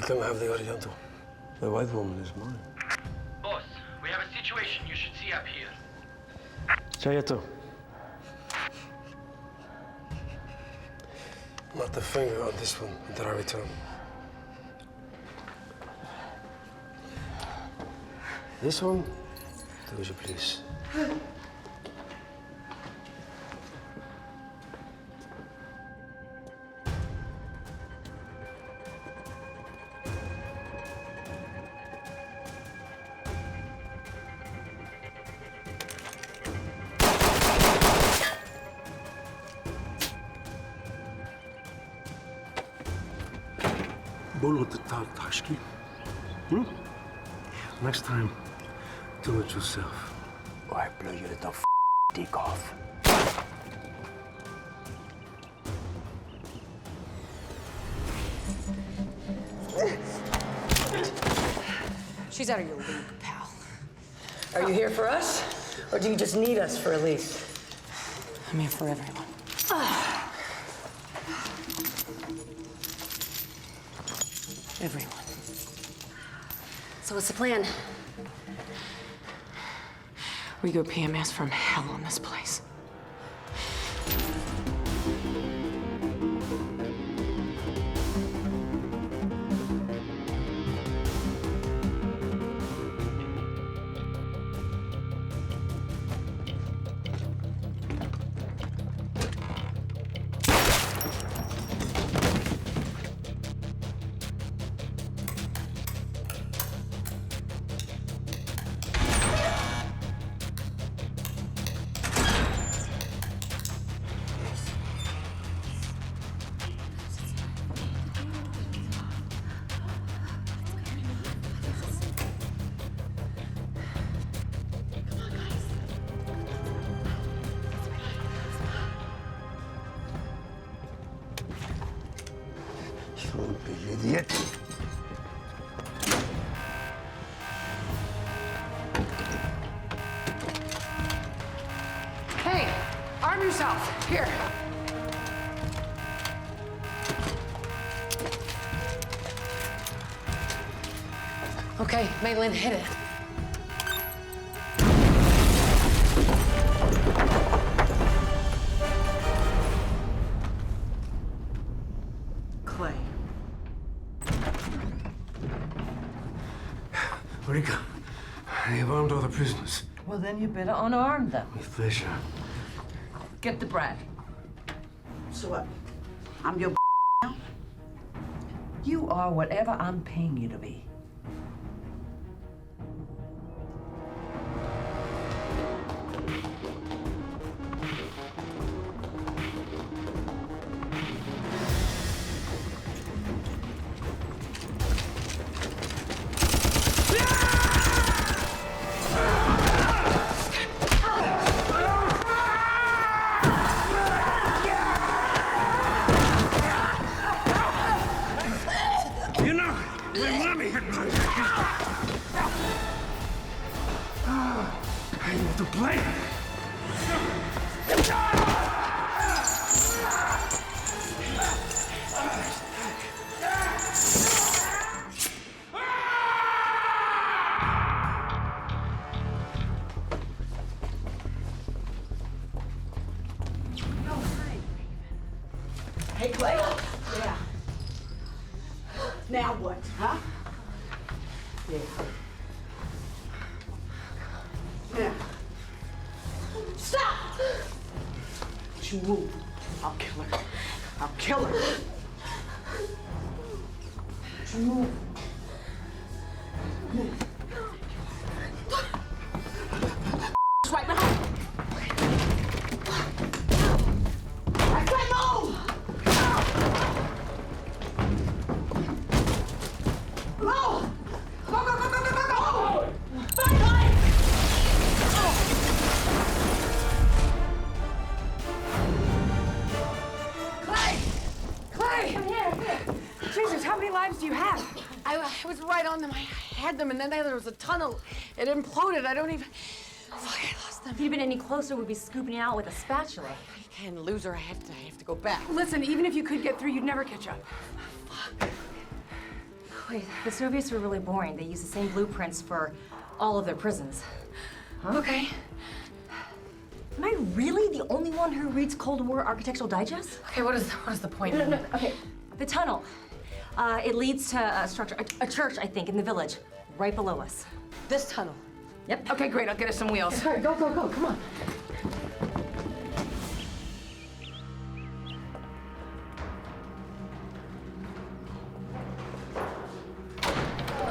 Speaker 19: Let them have the Oriental. The white woman is mine.
Speaker 20: Boss, we have a situation you should see up here.
Speaker 19: Chayeto. Not a finger on this one until I return. This one, do as you please. Bullet attack, Tashki. Next time, do it yourself.
Speaker 16: Or I blow your little dick off.
Speaker 9: She's out of your league, pal. Are you here for us? Or do you just need us for Elise? I'm here for everyone. Everyone.
Speaker 13: So what's the plan?
Speaker 9: We go PMS from hell on this place.
Speaker 16: Idiot.
Speaker 9: Hey, arm yourself. Here. Okay, Maitland, hit it.
Speaker 12: Clay.
Speaker 19: Marika, I have armed all the prisoners.
Speaker 15: Well, then you better unarm them.
Speaker 19: With pleasure.
Speaker 15: Get the brat.
Speaker 12: So what? I'm your now?
Speaker 15: You are whatever I'm paying you to be.
Speaker 19: You know, my mommy had my I want to play.
Speaker 12: Hey, Clay? Yeah. Now what, huh? Yeah. Yeah. Stop! Don't you move. I'll kill her. I'll kill her. Don't you move. Move. It's right now. I can't move! Go! Go, go, go, go, go, go, go! Bye, bye!
Speaker 9: Clay! Clay!
Speaker 13: Come here.
Speaker 9: Jesus, how many lives do you have? I was right on them. I had them, and then there was a tunnel. It imploded. I don't even... Fuck, I lost them.
Speaker 13: If you'd been any closer, we'd be scooping it out with a spatula.
Speaker 9: I can't lose her. I have to go back.
Speaker 21: Listen, even if you could get through, you'd never catch up.
Speaker 13: Wait, the Soviets were really boring. They used the same blueprints for all of their prisons. Huh? Okay. Am I really the only one who reads Cold War Architectural Digest?
Speaker 6: Okay, what is the point?
Speaker 13: No. Okay, the tunnel. It leads to a structure, a church, I think, in the village, right below us.
Speaker 6: This tunnel?
Speaker 13: Yep.
Speaker 6: Okay, great. I'll get us some wheels.
Speaker 13: All right, go. Come on.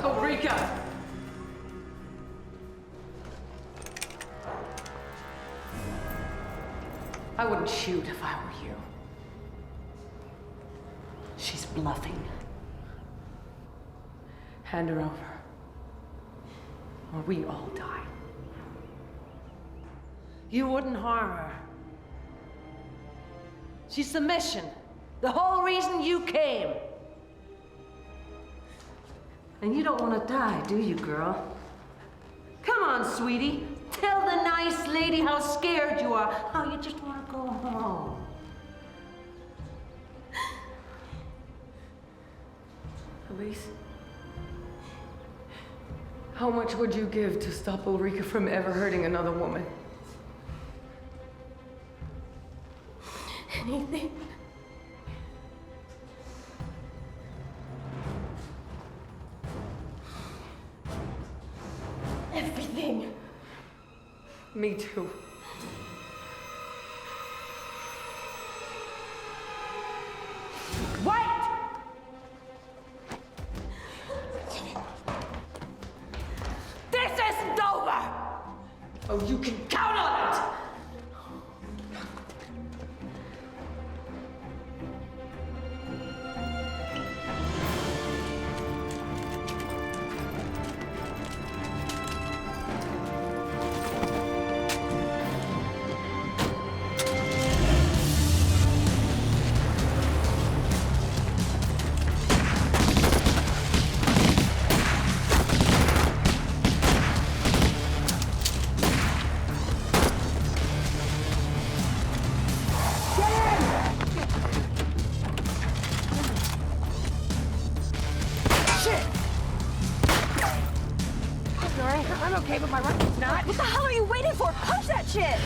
Speaker 6: Ulrika! I wouldn't shoot if I were you. She's bluffing. Hand her over, or we all die.
Speaker 9: You wouldn't harm her. She's the mission. The whole reason you came. And you don't want to die, do you, girl? Come on, sweetie. Tell the nice lady how scared you are, how you just want to go home.
Speaker 6: Elise, how much would you give to stop Ulrika from ever hurting another woman?
Speaker 13: Anything. Everything.
Speaker 6: Me too.
Speaker 9: Wait! This isn't over! Oh, you can count on it!
Speaker 6: I'm okay, but my rifle's not.
Speaker 13: What the hell are you waiting for? Punch that shit!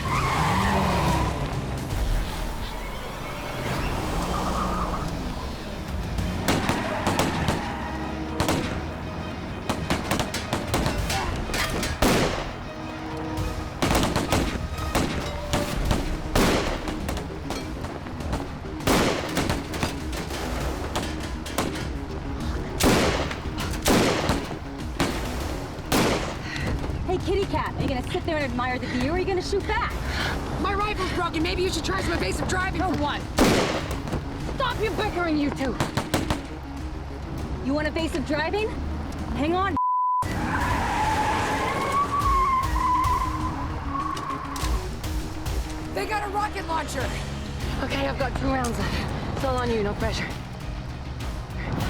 Speaker 13: Hey, kitty cat, are you gonna sit there and admire the view, or are you gonna shoot back?
Speaker 6: My rifle's broken. Maybe you should try some evasive driving for one. Stop your bickering, you two.
Speaker 13: You want evasive driving? Hang on.
Speaker 6: They got a rocket launcher. Okay, I've got 2 rounds left. It's all on you, no pressure.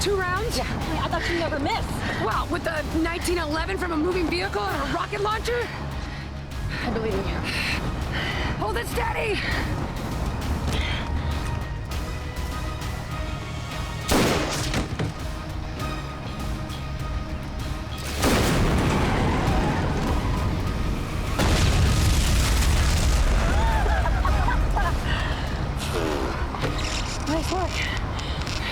Speaker 6: 2 rounds?
Speaker 13: Yeah, I thought you never missed.
Speaker 6: Well, with the 1911 from a moving vehicle and a rocket launcher? I believe in you. Hold it steady!
Speaker 13: Nice work.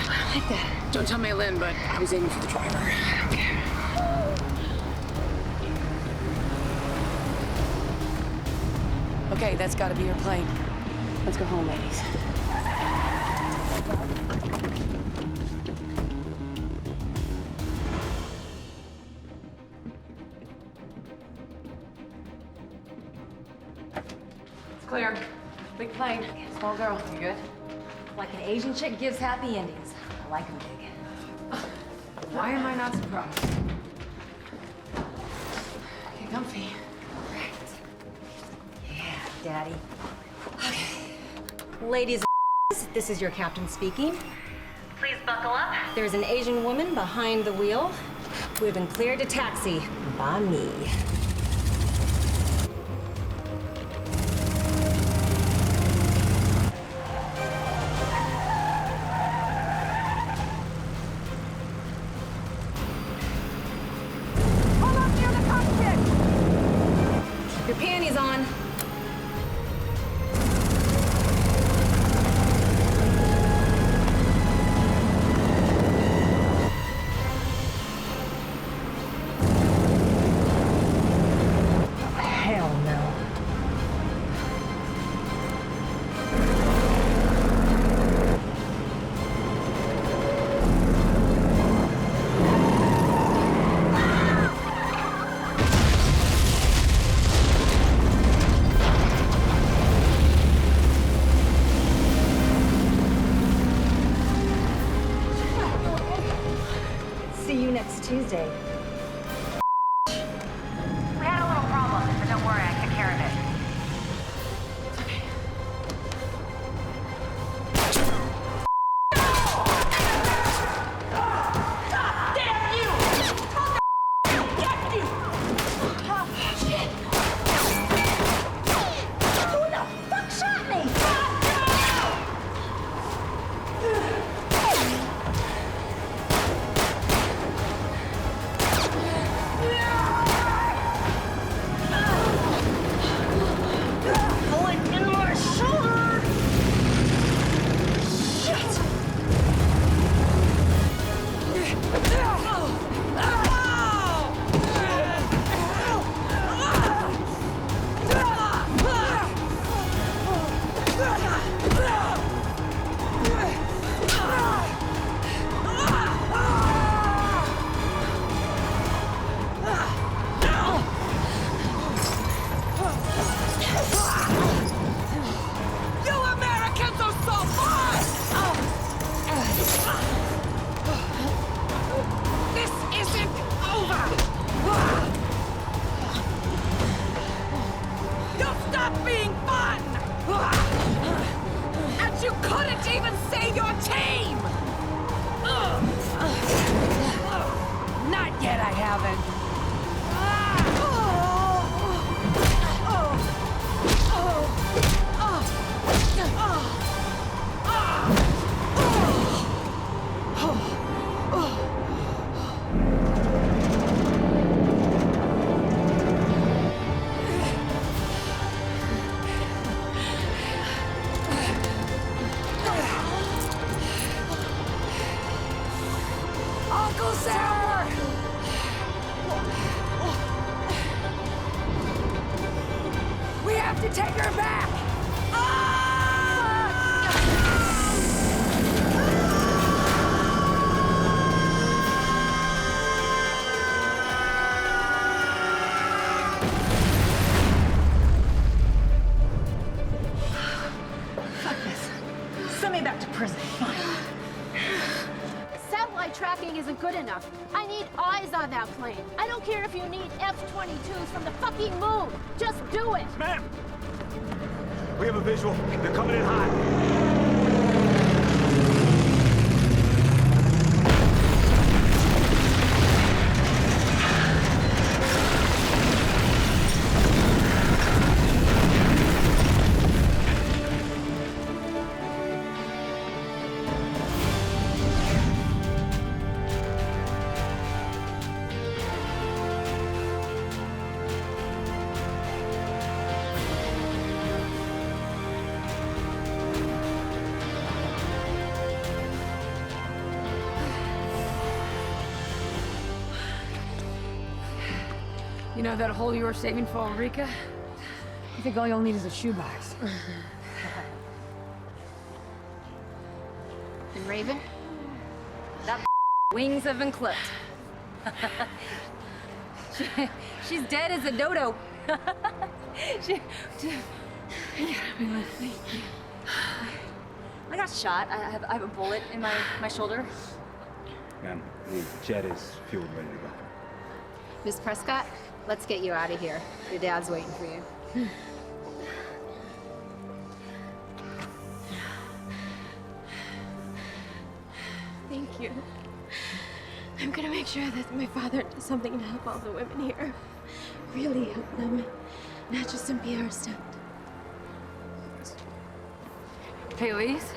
Speaker 13: I like that.
Speaker 6: Don't tell Maylin, but I was aiming for the driver. Okay. Okay, that's gotta be your plane. Let's go home, ladies. It's clear. Big plane. Small girl. You good?
Speaker 13: Like an Asian chick gives happy endings. I like them big.
Speaker 6: Why am I not surprised? Get comfy.
Speaker 13: Yeah, Daddy. Okay. Ladies and this is your captain speaking.
Speaker 6: Please buckle up.
Speaker 13: There's an Asian woman behind the wheel. We've been cleared to taxi by me. day.
Speaker 6: We had a little problem, but don't worry, I took care of it.
Speaker 7: Isn't good enough. I need eyes on that plane. I don't care if you need F-22s from the fucking moon. Just do it.
Speaker 14: Ma'am! We have a visual. They're coming in hot.
Speaker 15: You know that hole you were saving for Ulrika? I think all you'll need is a shoebox.
Speaker 7: And Raven?
Speaker 13: That wings have been clipped. She's dead as a dodo. I got shot. I have a bullet in my shoulder.
Speaker 8: Ma'am, the jet is fueled, ready to go.
Speaker 7: Miss Prescott, let's get you out of here. Your dad's waiting for you.
Speaker 1: Thank you. I'm gonna make sure that my father does something to help all the women here. Really help them, not just some PR stunt.
Speaker 15: Hey, ladies.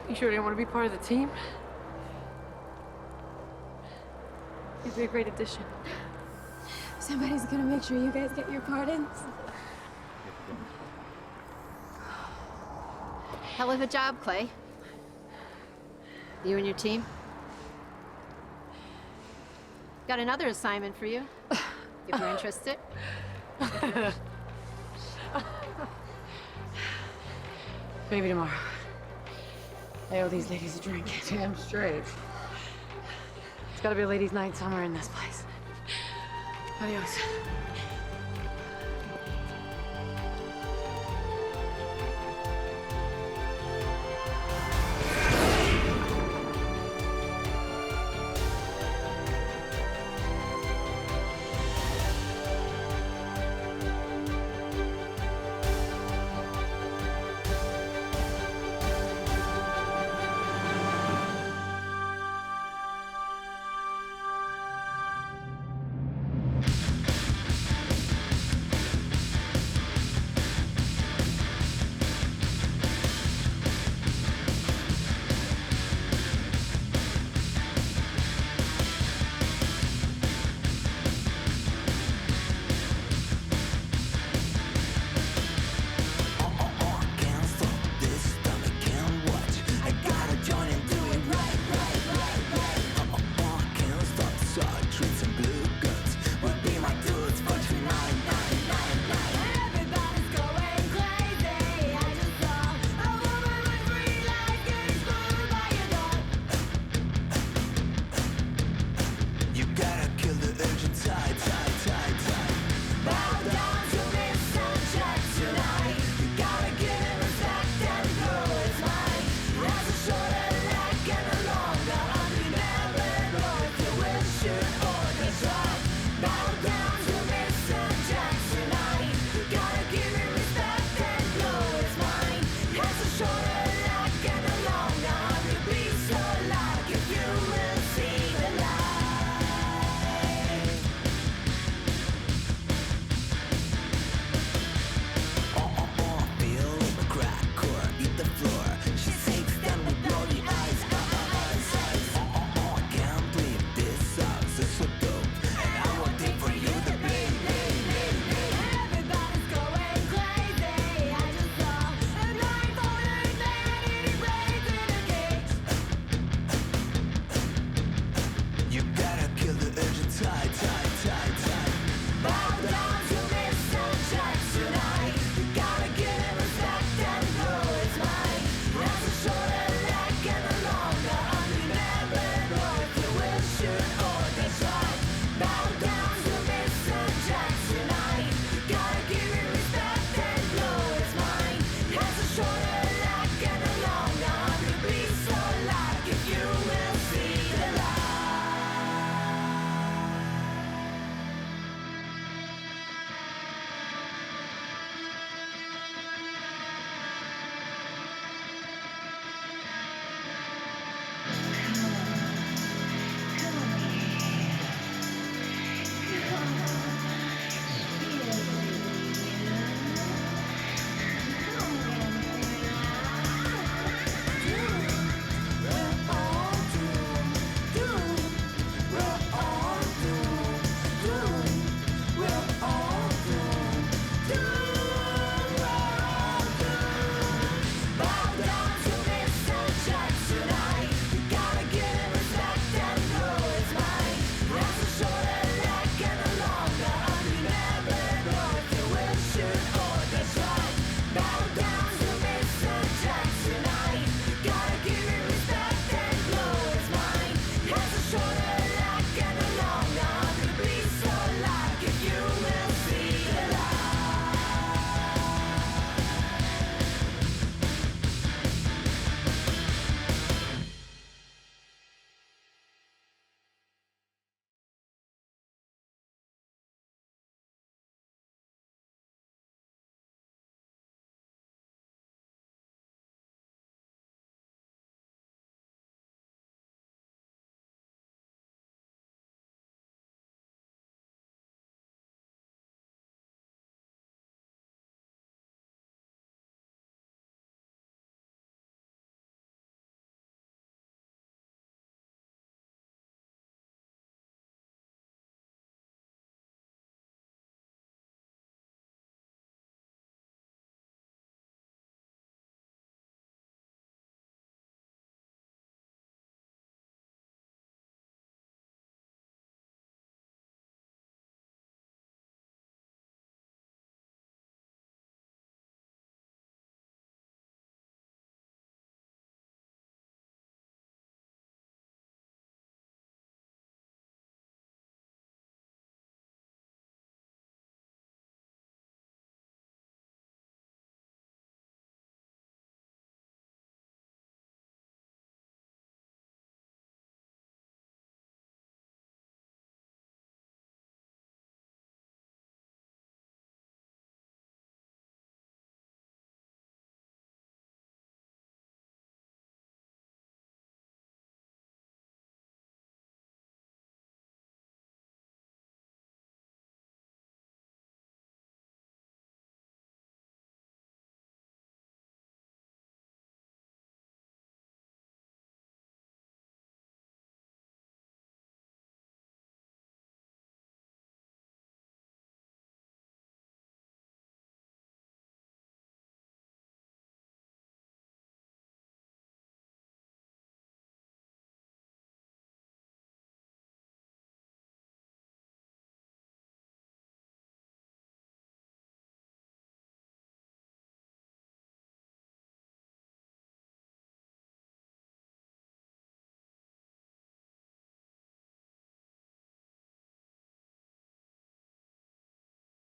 Speaker 15: You sure you don't want to be part of the team?
Speaker 1: You'd be a great addition. Somebody's gonna make sure you guys get your pardons.
Speaker 7: Hell of a job, Clay. You and your team. Got another assignment for you, if you're interested.
Speaker 15: Maybe tomorrow. I owe these ladies a drink.
Speaker 9: Damn straight.
Speaker 15: It's gotta be a ladies' night somewhere in this place. Adios.